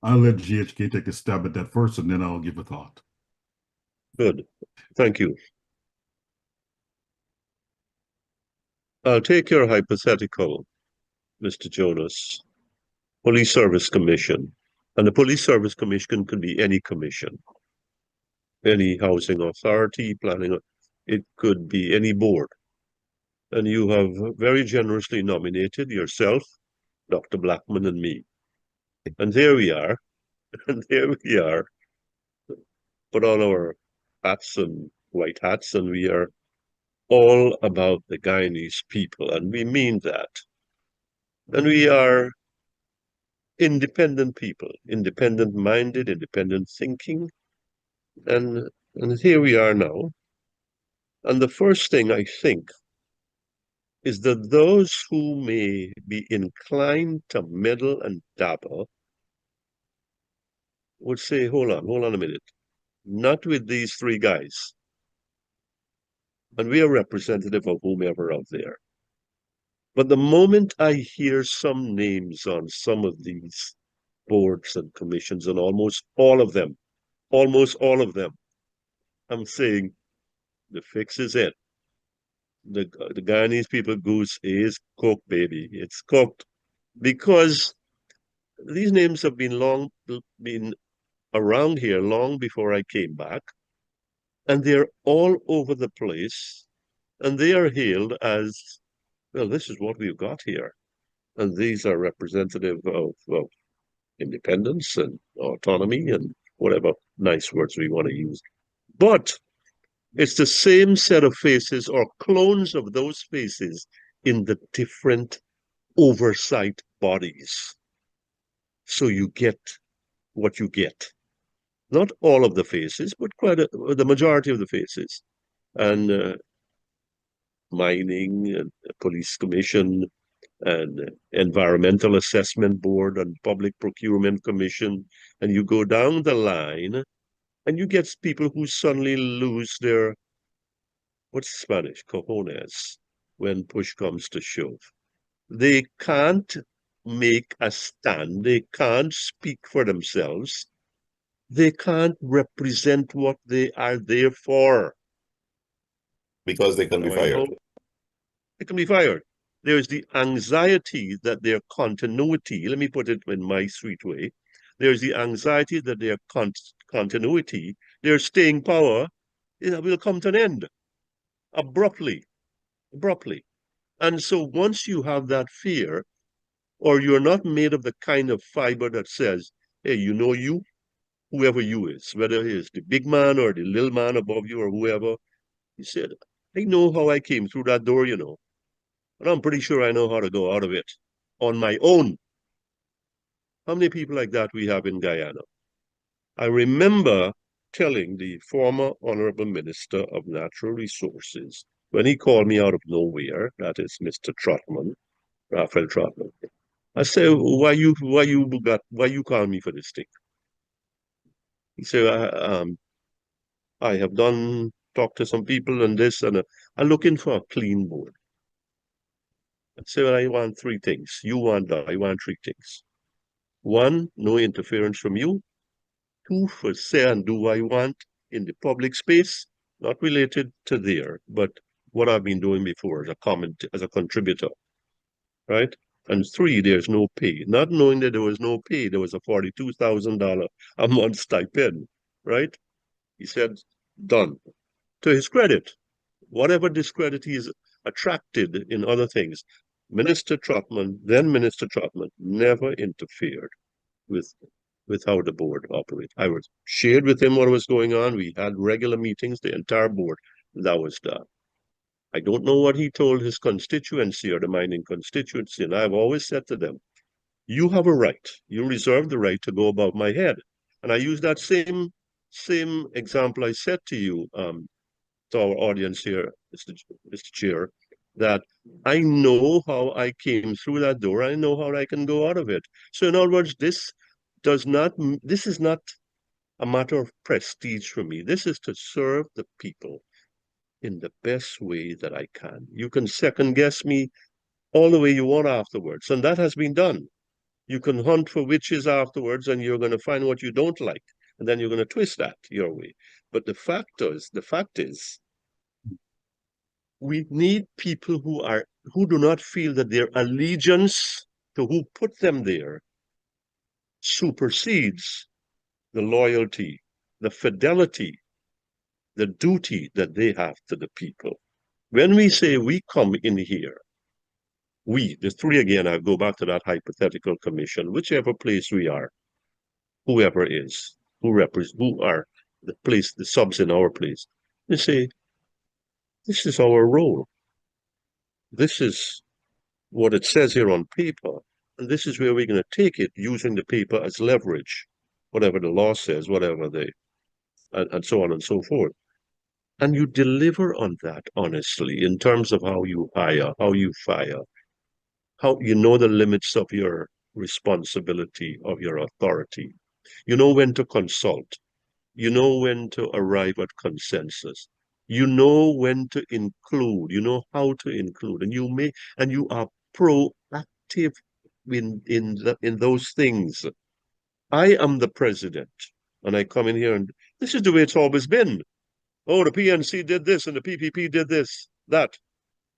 I'll let GHK take a stab at that first, and then I'll give a thought. Good. Thank you. I'll take your hypothetical, Mr. Jonas. Police Service Commission. And the Police Service Commission can be any commission, any housing authority, planning, it could be any board. And you have very generously nominated yourself, Dr. Blackman, and me. And there we are, and there we are, put on our hats and white hats, and we are all about the Guyanese people, and we mean that. And we are independent people, independent-minded, independent thinking, And here we are now. And the first thing I think is that those who may be inclined to meddle and dabble would say, hold on a minute. Not with these three guys. And we are representative of whomever out there. But the moment I hear some names on some of these boards and commissions, and almost all of them, I'm saying the fix is it. The Guyanese people goose is cooked, baby. It's cooked because these names have been around here long before I came back, and they're all over the place, and they are hailed as, well, this is what we've got here, and these are representative of independence and autonomy and whatever nice words we want to use. But it's the same set of faces or clones of those faces in the different oversight bodies. So you get what you get. Not all of the faces, but the majority of the faces. And mining and police commission and environmental assessment board and public procurement commission. And you go down the line and you get people who suddenly lose their, what's Spanish, cojones, when push comes to shove. They can't make a stand. They can't speak for themselves. They can't represent what they are there for. Because they can be fired. They can be fired. There's the anxiety that their continuity, let me put it in my sweet way, there's the anxiety that their continuity, their staying power, will come to an end abruptly. And so once you have that fear, or you're not made of the kind of fiber that says, hey, you, whoever you is, whether he is the big man or the little man above you or whoever, he said, I know how I came through that door, and I'm pretty sure I know how to go out of it on my own. How many people like that we have in Guyana? I remember telling the former Honorable Minister of Natural Resources, when he called me out of nowhere, that is Mr. Trotman, Raphael Trotman, I said, why you call me for this thing? He said, I have talked to some people and this, and I'm looking for a clean board. I said, well, I want three things. I want three things. One, no interference from you. Two, for say and do what I want in the public space, not related to there, but what I've been doing before as a contributor, right? And three, there's no pay. Not knowing that there was no pay, there was a $42,000 a month stipend, right? He said, done. To his credit, whatever discredit he is attracted in other things, Minister Trotman never interfered with how the board operated. I was shared with him what was going on. We had regular meetings, the entire board. That was done. I don't know what he told his constituency or the mining constituency, and I've always said to them, you have a right. You reserve the right to go above my head. And I use that same example I said to you, to our audience here, Mr. Chair, that I know how I came through that door. I know how I can go out of it. So in other words, this is not a matter of prestige for me. This is to serve the people in the best way that I can. You can second guess me all the way you want afterwards, and that has been done. You can hunt for witches afterwards, and you're going to find what you don't like, and then you're going to twist that your way. But the fact is, we need people who do not feel that their allegiance to who put them there supersedes the loyalty, the fidelity, the duty that they have to the people. When we say we come in here, the three again, I go back to that hypothetical commission, whichever place we are, whoever is, who are the subs in our place, they say, this is our role. This is what it says here on paper, and this is where we're going to take it using the paper as leverage, whatever the law says, whatever and so on and so forth. And you deliver on that honestly in terms of how you hire, how you fire, how you know the limits of your responsibility, of your authority. You know when to consult. You know when to arrive at consensus. You know when to include. You know how to include, and you are proactive in those things. I am the president, and I come in here, and this is the way it's always been. Oh, the PNC did this, and the PPP did this, that.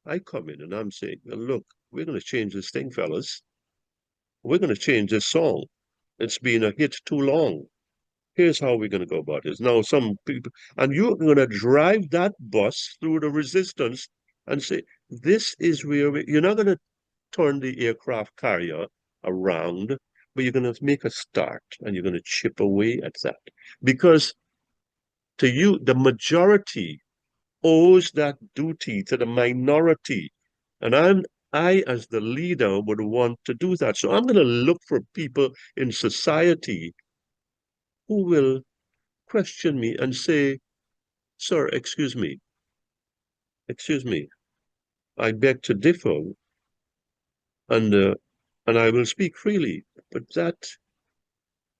I come in, and I'm saying, well, look, we're going to change this thing, fellas. We're going to change this song. It's been a hit too long. Here's how we're going to go about this. Now, some people, and you're going to drive that bus through the resistance and say, this is where you're not going to turn the aircraft carrier around, but you're going to make a start and you're going to chip away at that. Because to you, the majority owes that duty to the minority. And I, as the leader, would want to do that. So I'm going to look for people in society who will question me and say, sir, excuse me, I beg to differ, and I will speak freely, but that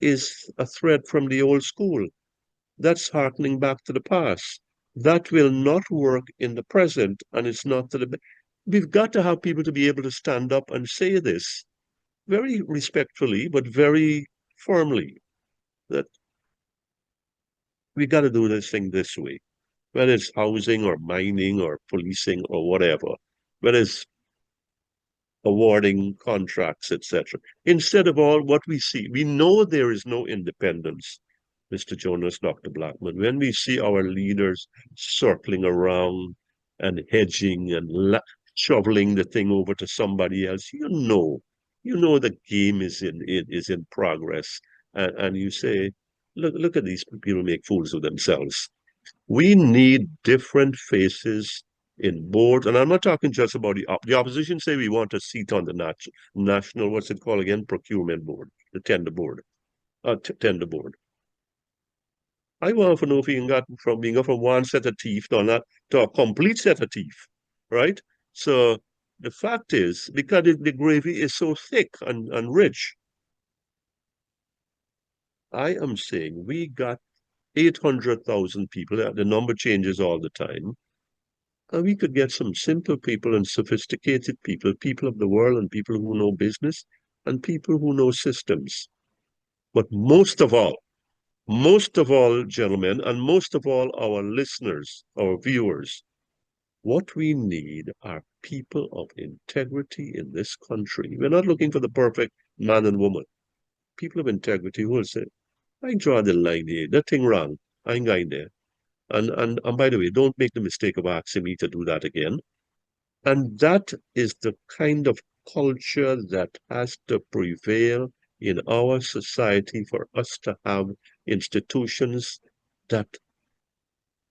is a thread from the old school. That's harkening back to the past. That will not work in the present, and it's not to the. We've got to have people to be able to stand up and say this very respectfully, but very firmly, that we got to do this thing this way, whether it's housing or mining or policing or whatever, whether it's awarding contracts, etc. Instead of all what we see, we know there is no independence, Mr. Jonas, Dr. Blackman. When we see our leaders circling around and hedging and shoveling the thing over to somebody else, you know the game is in progress, and you say, look at these people make fools of themselves. We need different faces in boards, and I'm not talking just about the opposition. Say we want a seat on the national, what's it called again, procurement board, the tender board, tender board. I want to know if we can get from being from one set of teeth to a complete set of teeth, right? So the fact is, because the gravy is so thick and rich, I am saying we got 800,000 people. The number changes all the time. And we could get some simple people and sophisticated people, people of the world and people who know business and people who know systems. But most of all, gentlemen, and most of all, our listeners, our viewers, what we need are people of integrity in this country. We're not looking for the perfect man and woman. People of integrity who will say, I draw the line here, that thing wrong, I ain't going there. And by the way, don't make the mistake of asking me to do that again. And that is the kind of culture that has to prevail in our society for us to have institutions that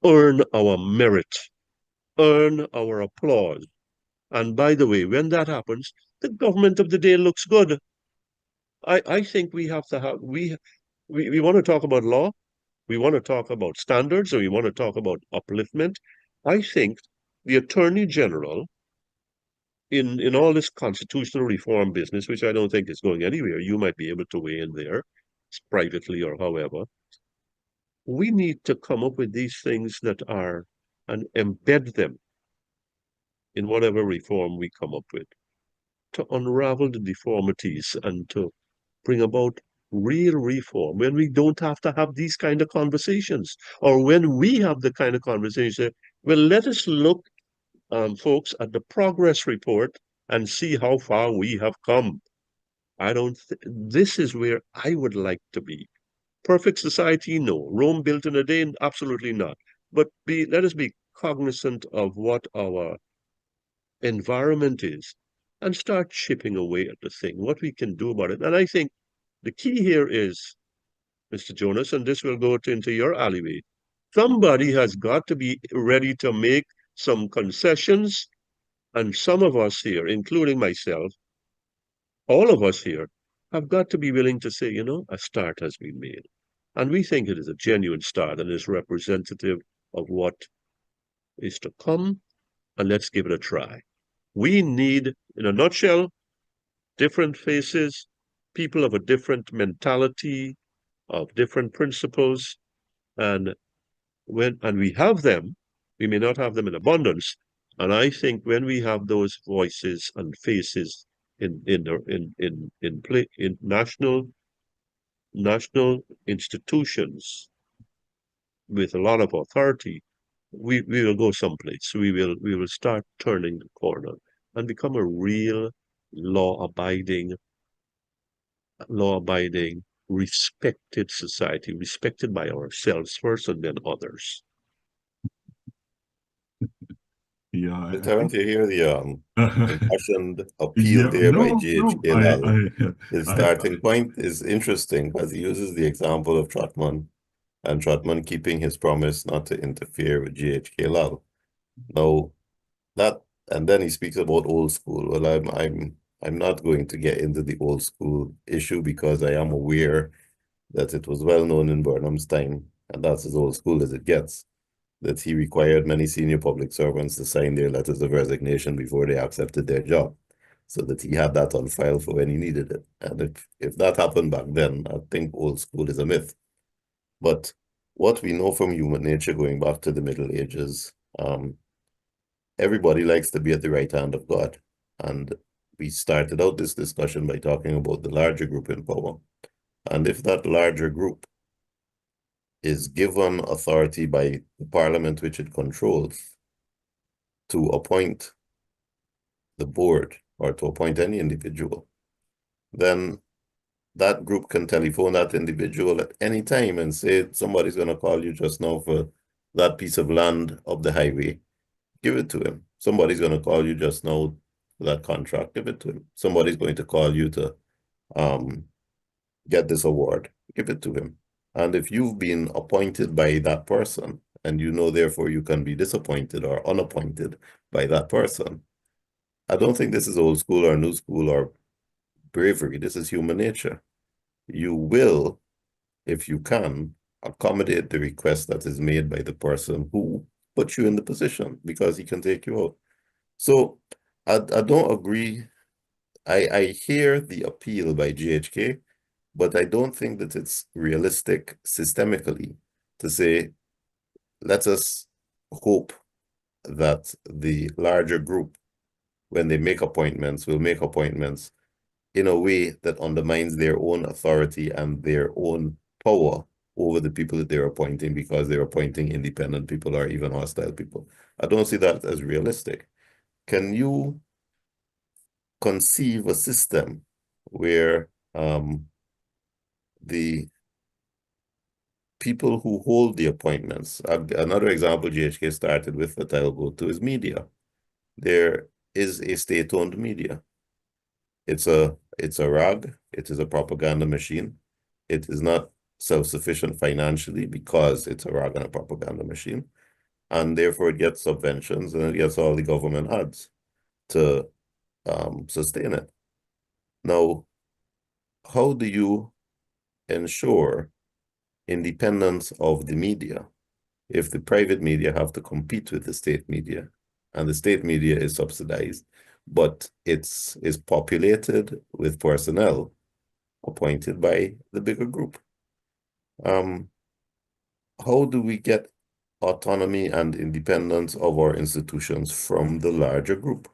earn our merit, earn our applause. And by the way, when that happens, the government of the day looks good. I think we have to have, we want to talk about law, we want to talk about standards, and we want to talk about upliftment. I think the Attorney General, in all this constitutional reform business, which I don't think is going anywhere, you might be able to weigh in there privately or however. We need to come up with these things that are and embed them in whatever reform we come up with to unravel the deformities and to bring about real reform when we don't have to have these kind of conversations, or when we have the kind of conversation. Well, let us look, folks, at the progress report and see how far we have come. This is where I would like to be. Perfect society? No. Rome built in a day? Absolutely not. But let us be cognizant of what our environment is and start chipping away at the thing, what we can do about it. And I think the key here is, Mr. Jonas, and this will go into your alleyway, somebody has got to be ready to make some concessions. And some of us here, including myself, all of us here, have got to be willing to say, a start has been made. And we think it is a genuine start and is representative of what is to come, and let's give it a try. We need, in a nutshell, different faces, people of a different mentality, of different principles, and we have them, we may not have them in abundance. And I think when we have those voices and faces in national institutions with a lot of authority, we will go someplace. We will start turning the corner and become a real law-abiding, respected society, respected by ourselves first and then others. Yeah, Terrence, you hear the impassioned appeal yeah, there by no, no, G.H.K. Lal. His I, starting point is interesting because he uses the example of Trotman and Trotman keeping his promise not to interfere with G.H.K. Lal. Now that, and then he speaks about old school. Well, I'm not going to get into the old school issue because I am aware that it was well known in Burnham's time, and that's as old school as it gets, that he required many senior public servants to sign their letters of resignation before they accepted their job, so that he had that on file for when he needed it. And if that happened back then, I think old school is a myth. But what we know from human nature going back to the Middle Ages, everybody likes to be at the right hand of God. And we started out this discussion by talking about the larger group in power. And if that larger group is given authority by the parliament which it controls to appoint the board or to appoint any individual, then that group can telephone that individual at any time and say, somebody's going to call you just now for that piece of land up the highway, give it to him. Somebody's going to call you just now for that contract, give it to him. Somebody's going to call you to get this award, give it to him. And if you've been appointed by that person, and you know, therefore, you can be disappointed or unappointed by that person, I don't think this is old school or new school or bravery. This is human nature. You will, if you can, accommodate the request that is made by the person who put you in the position because he can take you out. So I don't agree. I hear the appeal by GHK, but I don't think that it's realistic systemically to say, let us hope that the larger group, when they make appointments, will make appointments in a way that undermines their own authority and their own power over the people that they're appointing, because they're appointing independent people or even hostile people. I don't see that as realistic. Can you conceive a system where the people who hold the appointments, another example GHK started with that I'll go to is media. There is a state-owned media. It's a rag. It is a propaganda machine. It is not self-sufficient financially because it's a rag and a propaganda machine. And therefore it gets subventions and it gets all the government ads to sustain it. Now, how do you ensure independence of the media if the private media have to compete with the state media and the state media is subsidized, but is populated with personnel appointed by the bigger group? How do we get autonomy and independence of our institutions from the larger group?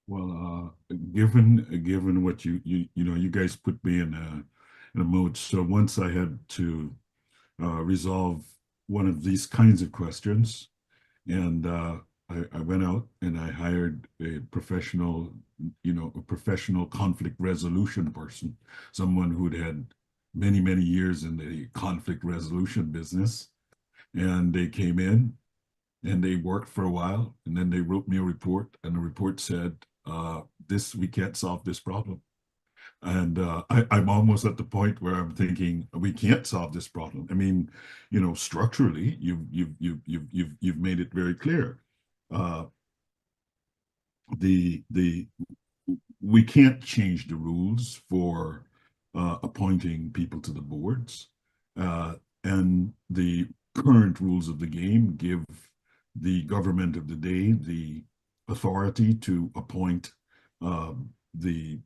Well, given what you know, you guys put me in a mode. So once I had to resolve one of these kinds of questions, and I went out and I hired a professional, a professional conflict resolution person, someone who'd had many years in the conflict resolution business, and they came in and they worked for a while, and then they wrote me a report, and the report said, we can't solve this problem. And I'm almost at the point where I'm thinking we can't solve this problem. I mean, structurally, you've made it very clear. We can't change the rules for appointing people to the boards. And the current rules of the game give the government of the day the authority to appoint the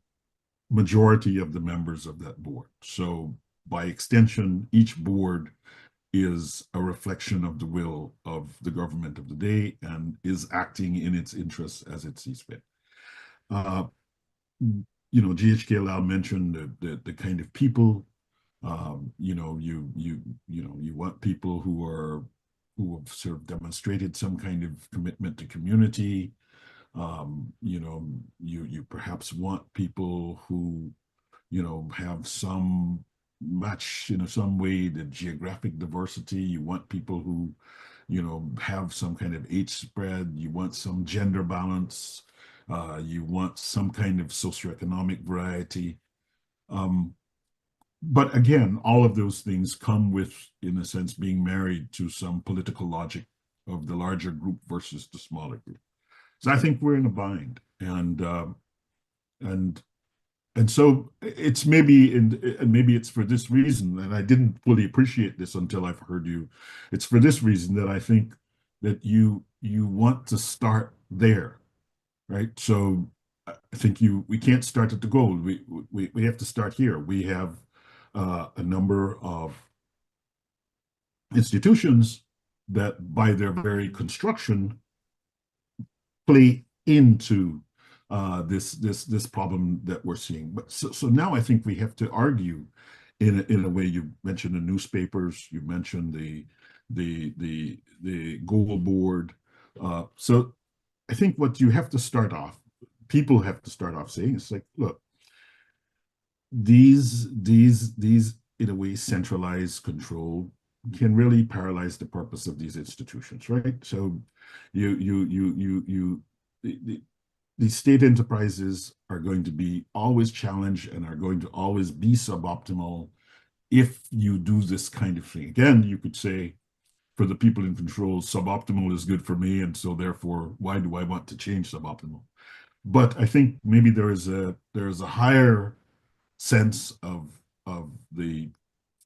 majority of the members of that board. So by extension, each board is a reflection of the will of the government of the day and is acting in its interests as it sees fit. GHK Lau mentioned the kind of people. You want people who have sort of demonstrated some kind of commitment to community. You perhaps want people who have some match in some way the geographic diversity. You want people who have some kind of age spread. You want some gender balance. You want some kind of socioeconomic variety. But again, all of those things come with, in a sense, being married to some political logic of the larger group versus the smaller group. So I think we're in a bind, and so it's maybe it's for this reason, and I didn't fully appreciate this until I've heard you. It's for this reason that I think that you want to start there, right? So I think we can't start at the goal. We have to start here. We have a number of institutions that, by their very construction, play into this problem that we're seeing. But so now I think we have to argue in a way. You mentioned the newspapers, you mentioned the goal board. So I think what you have to start off, people have to start off saying, it's like, look, these in a way centralized control can really paralyze the purpose of these institutions, right? So the state enterprises are going to be always challenged and are going to always be suboptimal if you do this kind of thing. Again, you could say, for the people in control, suboptimal is good for me, and so therefore, why do I want to change suboptimal? But I think maybe there is a higher sense of the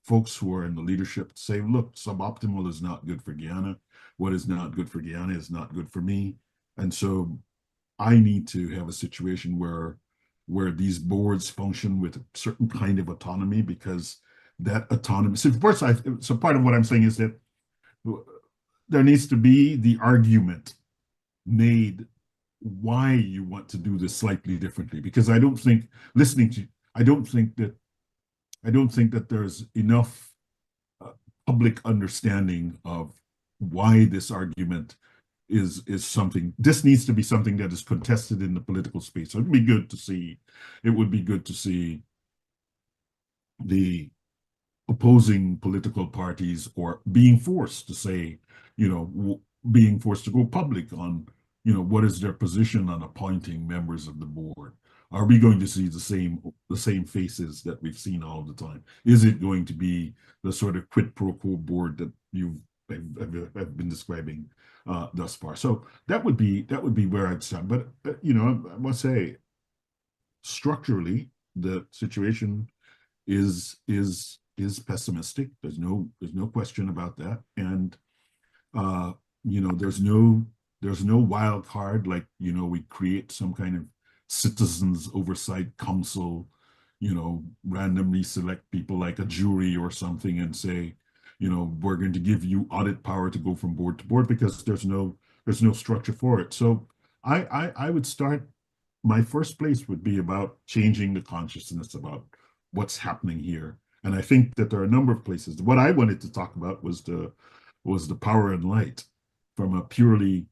folks who are in the leadership to say, look, suboptimal is not good for Guyana. What is not good for Guyana is not good for me. And so I need to have a situation where these boards function with a certain kind of autonomy, because that autonomy. So, of course, so part of what I'm saying is that there needs to be the argument made why you want to do this slightly differently, because I don't think that there's enough public understanding of why this argument is something. This needs to be something that is contested in the political space. So it would be good to see the opposing political parties or being forced to say, being forced to go public on, what is their position on appointing members of the board. Are we going to see the same faces that we've seen all the time? Is it going to be the sort of quid pro quo board that have been describing thus far? So that would be where I'd stand. But I must say, structurally, the situation is pessimistic. There's no question about that, and there's no wild card like we create some kind of citizens oversight council, randomly select people like a jury or something and say, we're going to give you audit power to go from board to board, because there's no structure for it. So I would start, my first place would be about changing the consciousness about what's happening here. And I think that there are a number of places. What I wanted to talk about was the power and light from a purely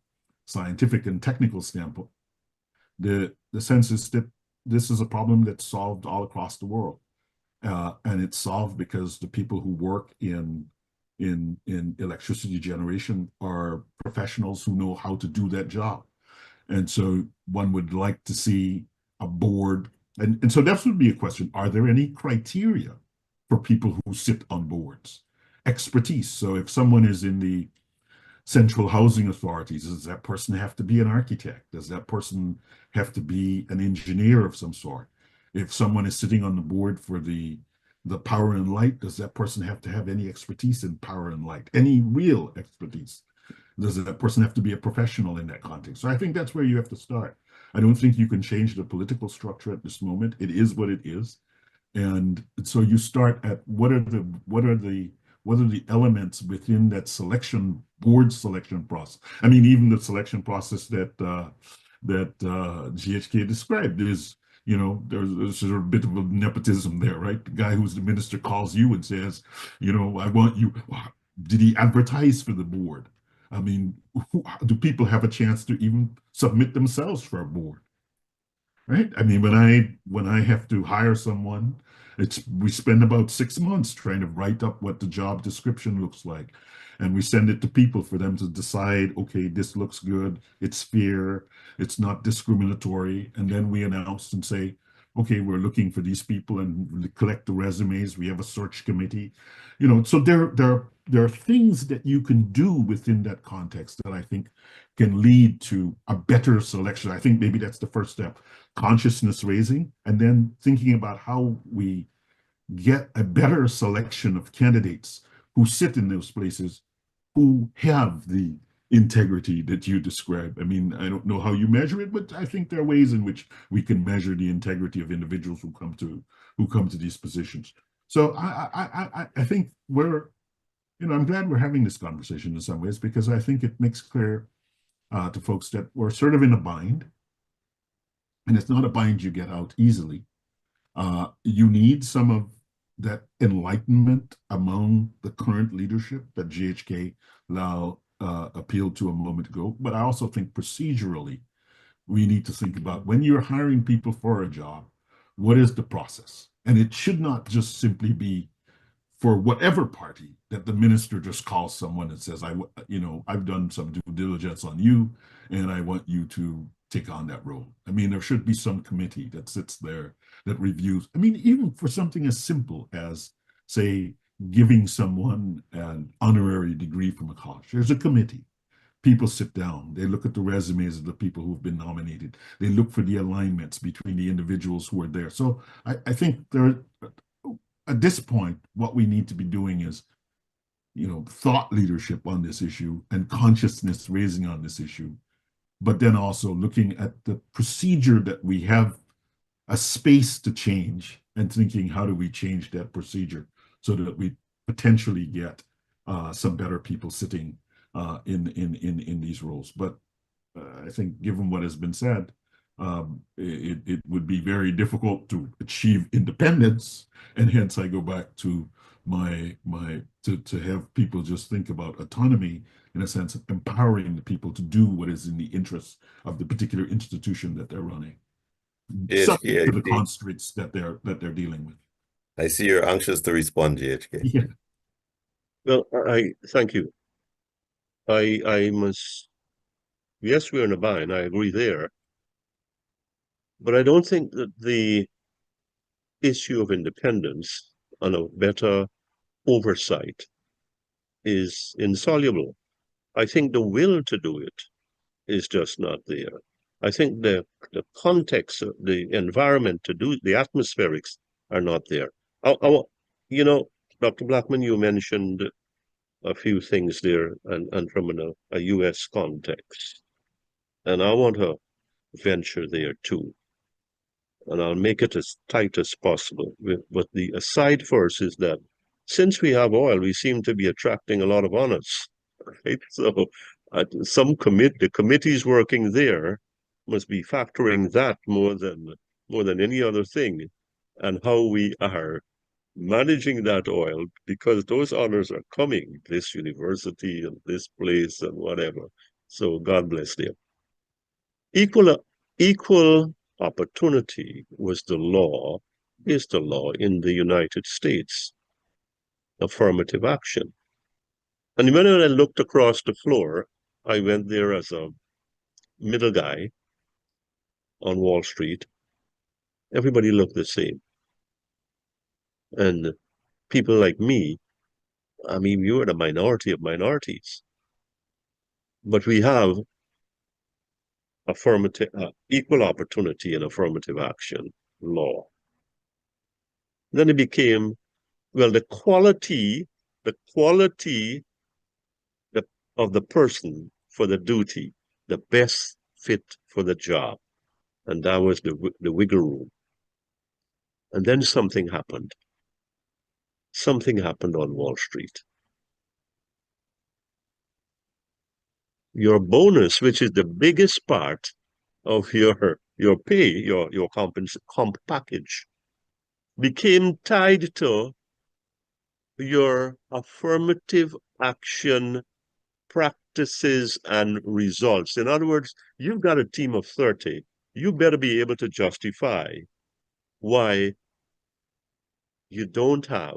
scientific and technical standpoint. The sense is that this is a problem that's solved all across the world, and it's solved because the people who work in electricity generation are professionals who know how to do that job. And so one would like to see a board, and so that would be a question: are there any criteria for people who sit on boards? Expertise. So if someone is in the central housing authorities, does that person have to be an architect? Does that person have to be an engineer of some sort? If someone is sitting on the board for the power and light, does that person have to have any expertise in power and light? Any real expertise? Does that person have to be a professional in that context? So I think that's where you have to start. I don't think you can change the political structure at this moment. It is what it is. And so you start at what are the elements within that board selection process. I mean, even the selection process that GHK described is, there's sort of a bit of a nepotism there, right? The guy who's the minister calls you and says, I want you. Did he advertise for the board? I mean, do people have a chance to even submit themselves for a board? Right? I mean, when I have to hire someone, we spend about 6 months trying to write up what the job description looks like. And we send it to people for them to decide, okay, this looks good, it's fair, it's not discriminatory. And then we announce and say, okay, we're looking for these people and collect the resumes. We have a search committee. So there are things that you can do within that context that I think can lead to a better selection. I think maybe that's the first step, consciousness raising, and then thinking about how we get a better selection of candidates who sit in those places, who have the integrity that you describe. I mean, I don't know how you measure it, but I think there are ways in which we can measure the integrity of individuals who come to these positions. So I think I'm glad we're having this conversation in some ways, because I think it makes clear to folks that we're sort of in a bind, and it's not a bind you get out easily. You need some of that enlightenment among the current leadership that GHK now appealed to a moment ago. But I also think procedurally, we need to think about, when you're hiring people for a job, what is the process? And it should not just simply be for whatever party that the minister just calls someone and says, I've done some due diligence on you and I want you to take on that role. I mean, there should be some committee that sits there that reviews. I mean, even for something as simple as, say, giving someone an honorary degree from a college, there's a committee. People sit down, they look at the resumes of the people who've been nominated. They look for the alignments between the individuals who are there. So I think at this point, what we need to be doing is, thought leadership on this issue and consciousness raising on this issue, but then also looking at the procedure that we have a space to change, and thinking, how do we change that procedure so that we potentially get some better people sitting in these roles. But I think, given what has been said, it would be very difficult to achieve independence, and hence I go back to to have people just think about autonomy, in a sense of empowering the people to do what is in the interests of the particular institution that they're running, subject to the constraints that they're dealing with. I see you're anxious to respond, GHK. Yeah. Well, I thank you. I must, yes, we're in a bind, I agree there. But I don't think that the issue of independence and of better oversight is insoluble. I think the will to do it is just not there. I think the context, the environment to do, the atmospherics are not there. Dr. Blackman, you mentioned a few things there, and from a U.S. context. And I want to venture there too. And I'll make it as tight as possible. But the aside first is that since we have oil, we seem to be attracting a lot of honors. Right? So the committees working there must be factoring that more than any other thing, and how we are managing that oil, because those honors are coming, this university and this place and whatever. So God bless them. Equal opportunity is the law in the United States. Affirmative action. And when I looked across the floor, I went there as a middle guy on Wall Street. Everybody looked the same. And people like me, I mean, you are the minority of minorities. But we have equal opportunity and affirmative action law. Then it became, well, the quality of the person for the duty, the best fit for the job. And that was the wiggle room. And then something happened. Something happened on Wall Street. Your bonus, which is the biggest part of your pay, your comp package, became tied to your affirmative action practices and results. In other words, you've got a team of 30. You better be able to justify why you don't have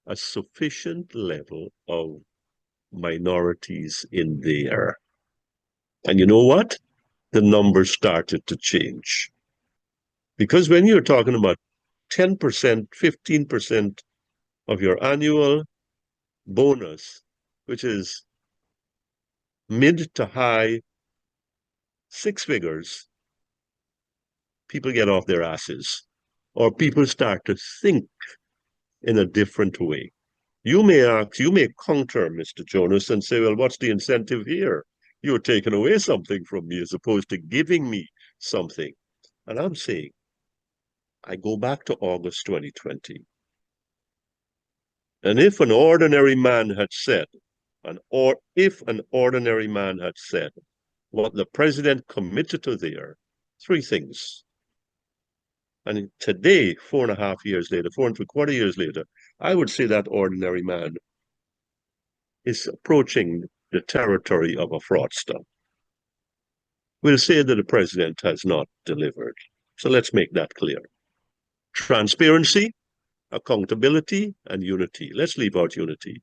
a sufficient level of minorities in there. And you know what? The numbers started to change. Because when you're talking about 10%, 15% of your annual bonus, which is mid to high six figures, people get off their asses, or people start to think in a different way. You may counter, Mr. Jonas, and say, well, what's the incentive here? You're taking away something from me as opposed to giving me something. And I'm saying, I go back to August 2020. And if an ordinary man had said, if an ordinary man had said what the president committed to there, three things. And today, 4.5 years later, 4.75 years later, I would say that ordinary man is approaching the territory of a fraudster. We'll say that the president has not delivered. So let's make that clear. Transparency, accountability, and unity. Let's leave out unity.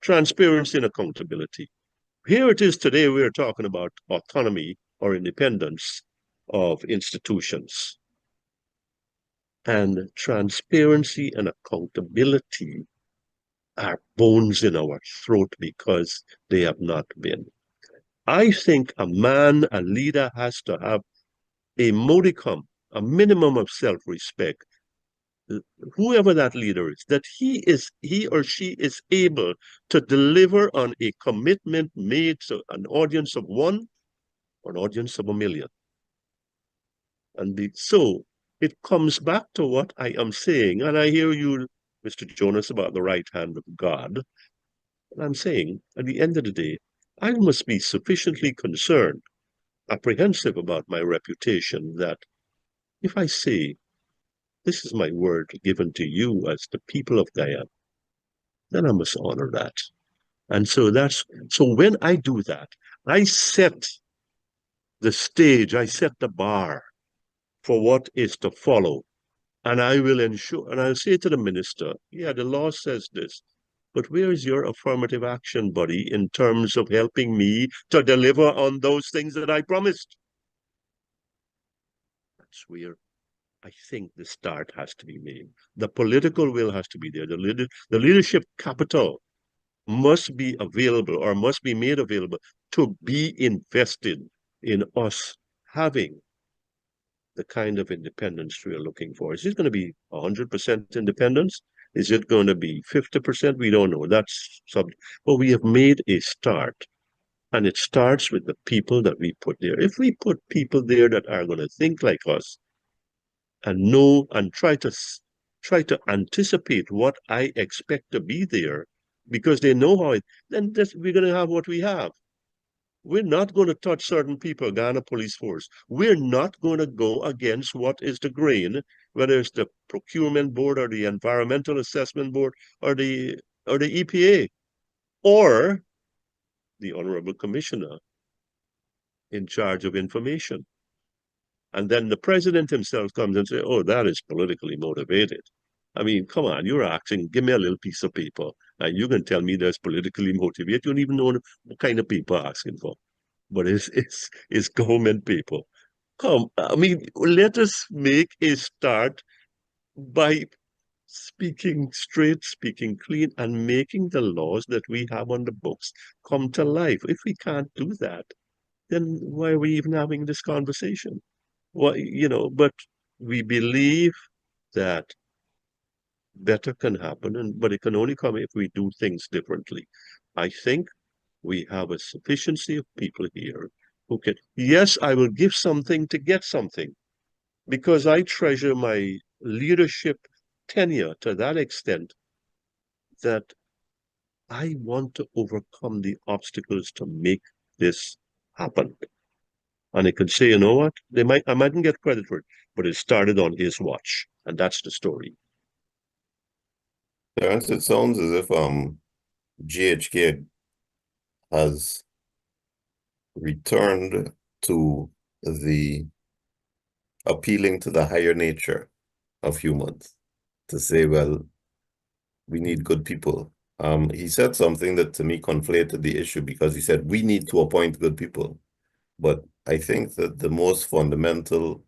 Transparency and accountability. Here it is today, we're talking about autonomy or independence of institutions. And transparency and accountability are bones in our throat because they have not been. I think a leader has to have a modicum, a minimum of self-respect, whoever that leader is, that he or she is able to deliver on a commitment made to an audience of one or an audience of 1,000,000. And so it comes back to what I am saying, and I hear you, Mr. Jonas, about the right hand of God. And I'm saying, at the end of the day, I must be sufficiently concerned, apprehensive about my reputation, that if I say, this is my word given to you as the people of Guyana, then I must honor that. And so when I do that, I set the stage, I set the bar for what is to follow. And I will ensure, and I'll say to the minister, yeah, the law says this, but where is your affirmative action, buddy, in terms of helping me to deliver on those things that I promised? That's where I think the start has to be made. The political will has to be there. The leadership capital must be available or must be made available to be invested in us having the kind of independence we are looking for. Is it going to be 100% independence? Is it going to be 50%? We don't know. That's something. But we have made a start. And it starts with the people that we put there. If we put people there that are going to think like us and know and try to anticipate what I expect to be there, because they know how then we're going to have what we have. We're not going to touch certain people, Ghana Police Force. We're not going to go against what is the grain, whether it's the Procurement Board or the Environmental Assessment Board or the EPA or the Honorable Commissioner in charge of information. And then the president himself comes and says, oh, that is politically motivated. I mean, come on, you're asking, give me a little piece of paper, and you can tell me that's politically motivated. You don't even know what kind of paper asking for. But it's government paper. I mean, let us make a start by speaking straight, speaking clean, and making the laws that we have on the books come to life. If we can't do that, then why are we even having this conversation? Well, but we believe that better can happen, but it can only come if we do things differently. I think we have a sufficiency of people here who can, yes, I will give something to get something because I treasure my leadership tenure to that extent that I want to overcome the obstacles to make this happen. And I could say, you know what? I mightn't get credit for it, but it started on his watch. And that's the story. Terrence, it sounds as if GHK has returned to the appealing to the higher nature of humans to say, well, we need good people. He said something that to me conflated the issue because he said we need to appoint good people. But I think that the most fundamental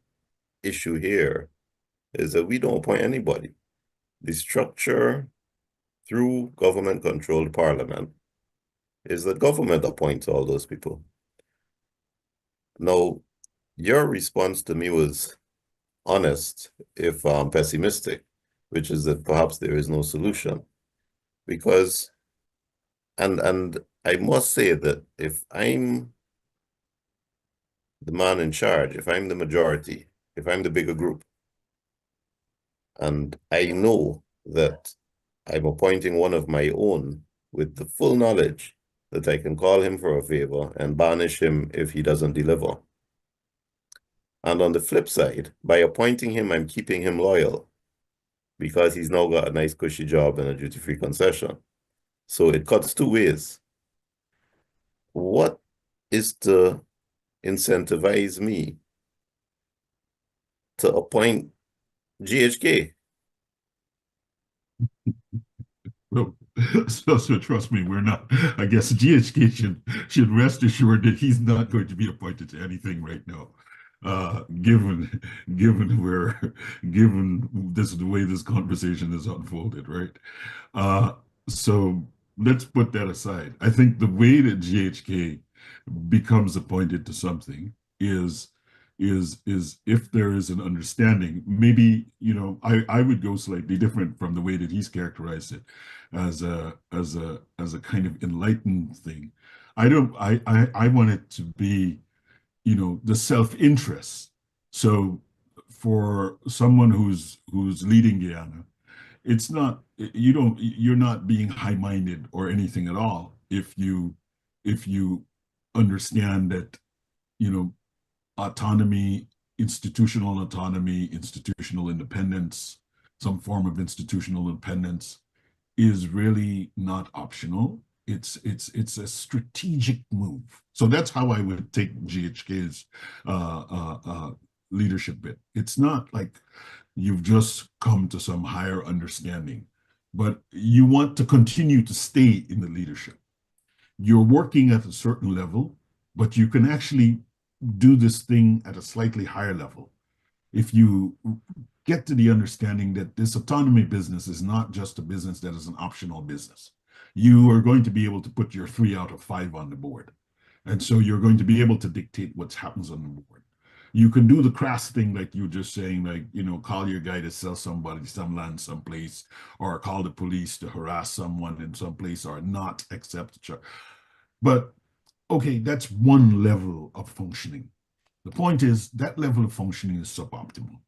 issue here is that we don't appoint anybody. The structure through government-controlled parliament is that government appoints all those people. Now, your response to me was honest, if pessimistic, which is that perhaps there is no solution. Because, and I must say that if I'm the man in charge, if I'm the majority, if I'm the bigger group, and I know that I'm appointing one of my own with the full knowledge that I can call him for a favor and banish him if he doesn't deliver. And on the flip side, by appointing him, I'm keeping him loyal because he's now got a nice cushy job and a duty-free concession. So it cuts two ways. What is to incentivize me to appoint GHK? Well, so trust me, we're not. I guess GHK should rest assured that he's not going to be appointed to anything right now. Given this the way this conversation is unfolded, right? So let's put that aside. I think the way that GHK becomes appointed to something is if there is an understanding. Maybe, I would go slightly different from the way that he's characterized it as a kind of enlightened thing. I want it to be, the self-interest. So for someone who's leading Guyana, it's not, you're not being high-minded or anything at all if you understand that, autonomy, institutional independence, some form of institutional independence is really not optional. It's a strategic move. So that's how I would take GHK's leadership bit. It's not like you've just come to some higher understanding, but you want to continue to stay in the leadership. You're working at a certain level, but you can actually do this thing at a slightly higher level. If you get to the understanding that this autonomy business is not just a business that is an optional business, you are going to be able to put your 3 out of 5 on the board. And so you're going to be able to dictate what happens on the board. You can do the crass thing like you were just saying, like, call your guy to sell somebody some land someplace, or call the police to harass someone in some place, or not accept the charge. But okay, that's one level of functioning. The point is that level of functioning is suboptimal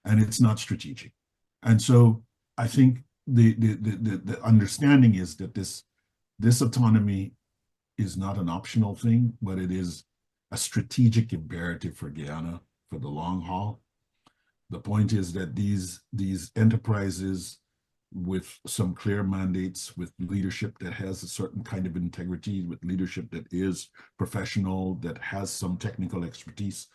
and it's not strategic. And so I think the understanding is that this autonomy is not an optional thing, but it is a strategic imperative for Guyana for the long haul. The point is that these enterprises with some clear mandates, with leadership that has a certain kind of integrity, with leadership that is professional, that has some technical expertise,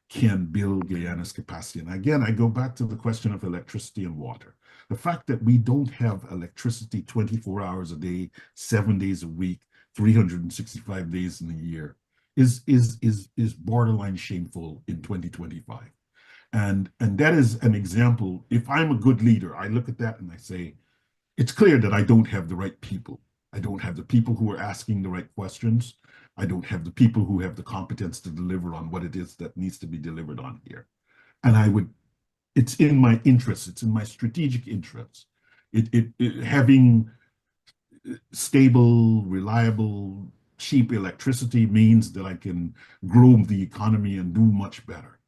can build Guyana's capacity. And again, I go back to the question of electricity and water. The fact that we don't have electricity 24 hours a day, 7 days a week, 365 days in a year is borderline shameful in 2025. And that is an example. If I'm a good leader, I look at that and I say, it's clear that I don't have the right people. I don't have the people who are asking the right questions. I don't have the people who have the competence to deliver on what it is that needs to be delivered on here. And it's in my interest, it's in my strategic interest, Having stable, reliable, cheap electricity means that I can grow the economy and do much better.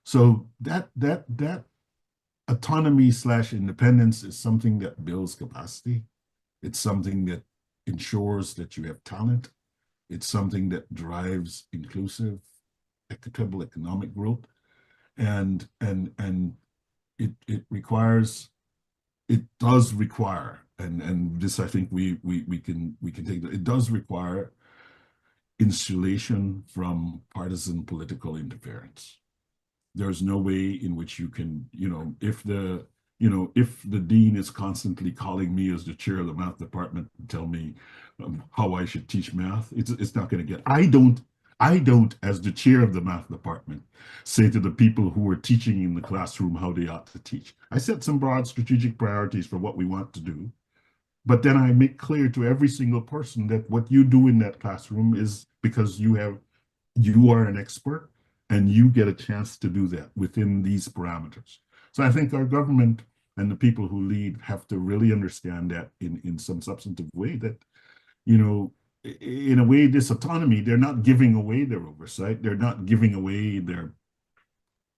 So that autonomy slash independence is something that builds capacity. It's something that ensures that you have talent. It's something that drives inclusive, equitable economic growth. And it requires, it does require, and this I think we can take that, it does require insulation from partisan political interference. There's no way in which you can, if the dean is constantly calling me as the chair of the math department to tell me how I should teach math, it's not going to get. I don't, as the chair of the math department, say to the people who are teaching in the classroom how they ought to teach. I set some broad strategic priorities for what we want to do, but then I make clear to every single person that what you do in that classroom is because you are an expert and you get a chance to do that within these parameters. So I think our government and the people who lead have to really understand that in some substantive way, that, in a way, this autonomy, they're not giving away their oversight. They're not giving away their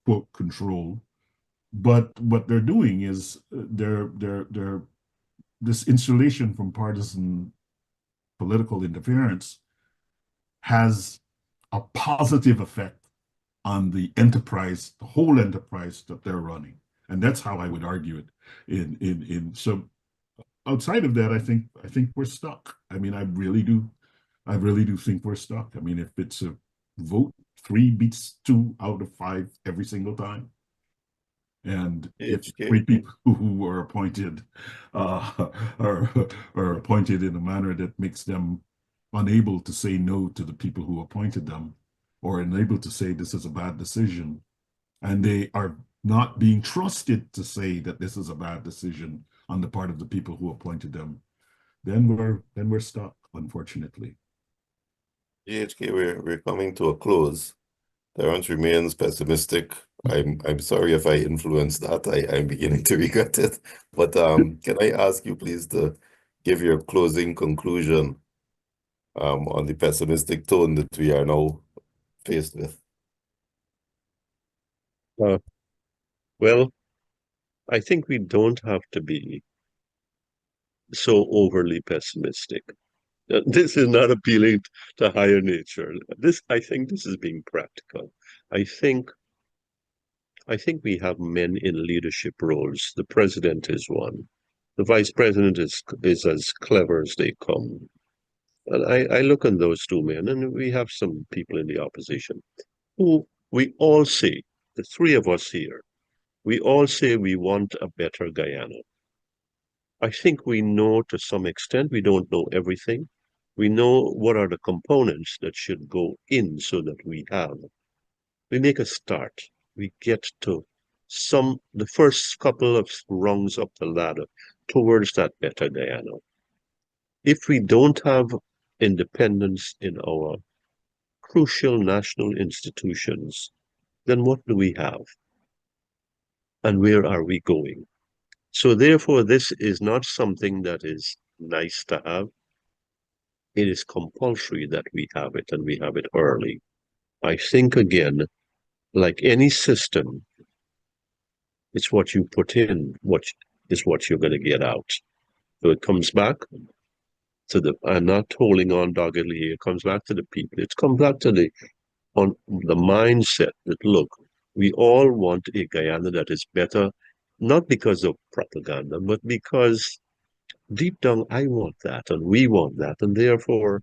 quote control. But what they're doing is they're this insulation from partisan political interference has a positive effect on the enterprise, the whole enterprise that they're running. And that's how I would argue it. So outside of that, I think we're stuck. I mean, I really do think we're stuck. I mean, if it's a vote, 3 beats 2 out of 5 every single time. And if 3 people who are appointed are appointed in a manner that makes them unable to say no to the people who appointed them, or unable to say this is a bad decision, and they are not being trusted to say that this is a bad decision on the part of the people who appointed them, then we're stuck, unfortunately. GHK, we're coming to a close. Terence remains pessimistic. I'm sorry if I influenced that. I'm beginning to regret it. But can I ask you please to give your closing conclusion on the pessimistic tone that we are now faced with? Well, I think we don't have to be so overly pessimistic. This is not appealing to higher nature. I think this is being practical. I think we have men in leadership roles. The president is one. The vice president is as clever as they come. And I look on those 2 men, and we have some people in the opposition who we all say, the 3 of us here, we all say we want a better Guyana. I think we know to some extent, we don't know everything. We know what are the components that should go in so that we make a start. We get to the first couple of rungs up the ladder towards that better Guyana. If we don't have independence in our crucial national institutions, then what do we have? And where are we going? So therefore, this is not something that is nice to have. It is compulsory that we have it, and we have it early. I think, again, like any system, it's what you put in, what is what you're going to get out. So it comes back to I'm not holding on doggedly here, it comes back to the people. It comes back to the mindset that, look, we all want a Guyana that is better, not because of propaganda, but because deep down, I want that, and we want that, and therefore,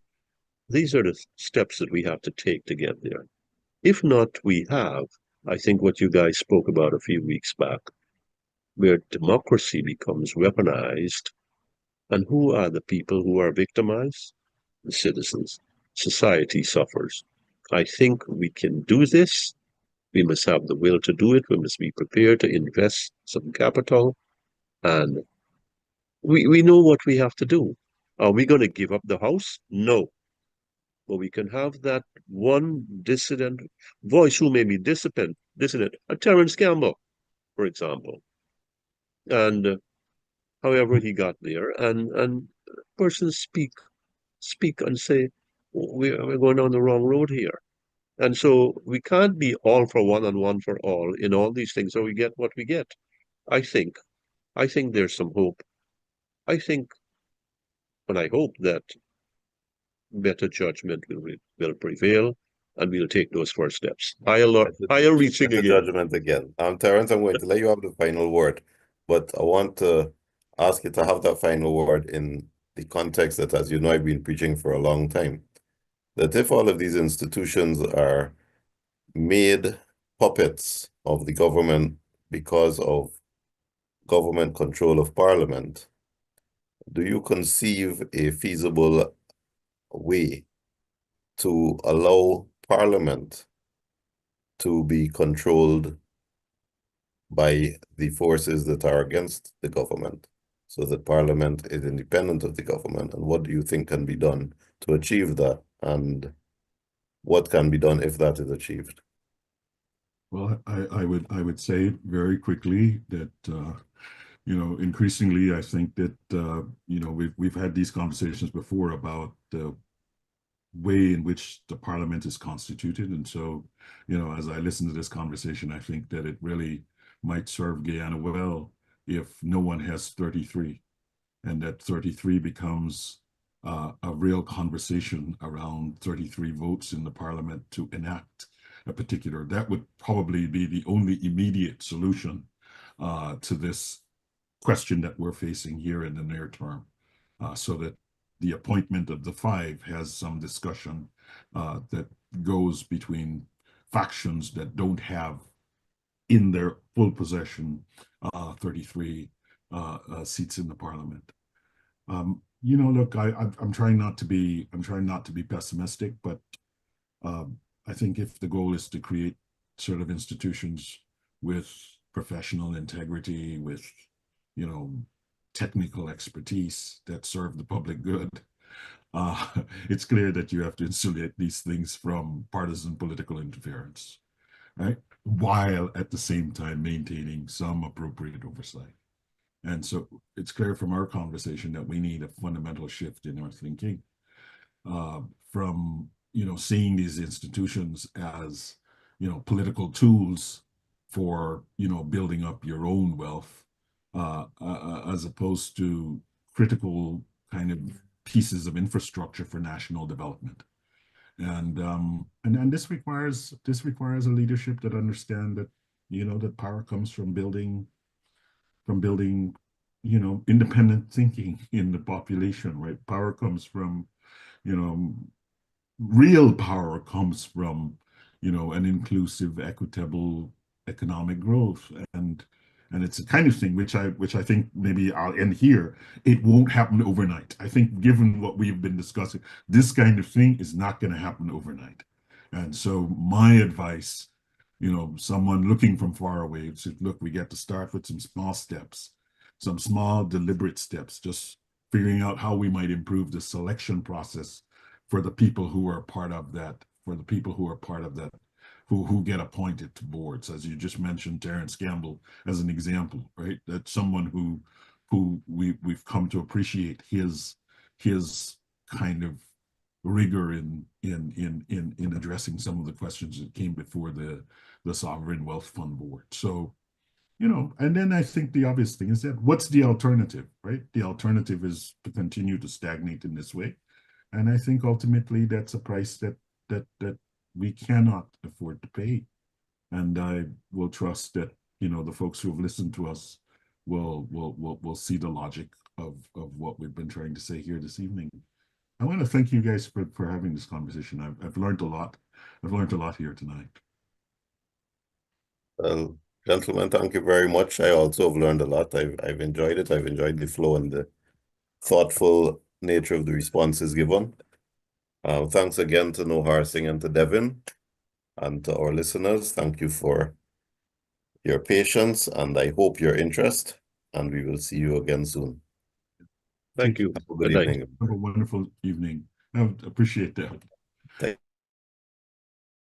these are the steps that we have to take to get there. If not, I think what you guys spoke about a few weeks back, where democracy becomes weaponized, and who are the people who are victimized? The citizens. Society suffers. I think we can do this. We must have the will to do it. We must be prepared to invest some capital, and we know what we have to do. Are we going to give up the house? No. But we can have that one dissident voice who may be dissident, a Terence Campbell, for example. And however he got there, and persons speak and say, we're going down the wrong road here. And so we can't be all for one and one for all in all these things, or we get what we get. I think, I think there's some hope. I think, and I hope that better judgment will prevail, and we'll take those first steps. Higher reaching The again. judgment again. Terence, I'm going to let you have the final word, but I want to ask you to have that final word in the context that, as you know, I've been preaching for a long time, that if all of these institutions are made puppets of the government because of government control of parliament, do you conceive a feasible way to allow parliament to be controlled by the forces that are against the government, so that parliament is independent of the government? And what do you think can be done to achieve that? And what can be done if that is achieved? Well, I would say very quickly that increasingly I think that we've had these conversations before about the way in which the parliament is constituted, and so as I listen to this conversation, I think that it really might serve Guyana well if no one has 33, and that 33 becomes a real conversation around 33 votes in the parliament to enact a particular. That would probably be the only immediate solution to this question that we're facing here in the near term, so that the appointment of the 5 has some discussion that goes between factions that don't have in their full possession 33 seats in the parliament. Look, I'm trying not to be pessimistic, but I think if the goal is to create sort of institutions with professional integrity, with technical expertise that serve the public good, it's clear that you have to insulate these things from partisan political interference, right? While at the same time maintaining some appropriate oversight. And so it's clear from our conversation that we need a fundamental shift in our thinking, from seeing these institutions as political tools for building up your own wealth, as opposed to critical kind of pieces of infrastructure for national development. And this requires a leadership that understand that that power comes from building independent thinking in the population, right? Power comes from real power comes from an inclusive, equitable economic growth, and it's a kind of thing which I think, maybe I'll end here, it won't happen overnight. I think, given what we've been discussing, this kind of thing is not going to happen overnight. And so my advice, someone looking from far away, said, look, we get to start with some small steps, some small deliberate steps, just figuring out how we might improve the selection process for the people who are part of that, who get appointed to boards, as you just mentioned, Terence Gamble as an example, right? That's someone who we've come to appreciate his kind of rigor in addressing some of the questions that came before the Sovereign Wealth Fund Board. So, and then I think the obvious thing is that what's the alternative, right? The alternative is to continue to stagnate in this way. And I think ultimately that's a price that we cannot afford to pay. And I will trust that, the folks who have listened to us will see the logic of what we've been trying to say here this evening. I want to thank you guys for having this conversation. I've learned a lot. I've learned a lot here tonight. Well, gentlemen, thank you very much. I also have learned a lot. I've enjoyed it. I've enjoyed the flow and the thoughtful nature of the responses given. Thanks again to Nohar Singh and to Devin, and to our listeners. Thank you for your patience, and I hope your interest, and we will see you again soon. Thank you. Have a good evening. Have a wonderful evening. I appreciate that. Thank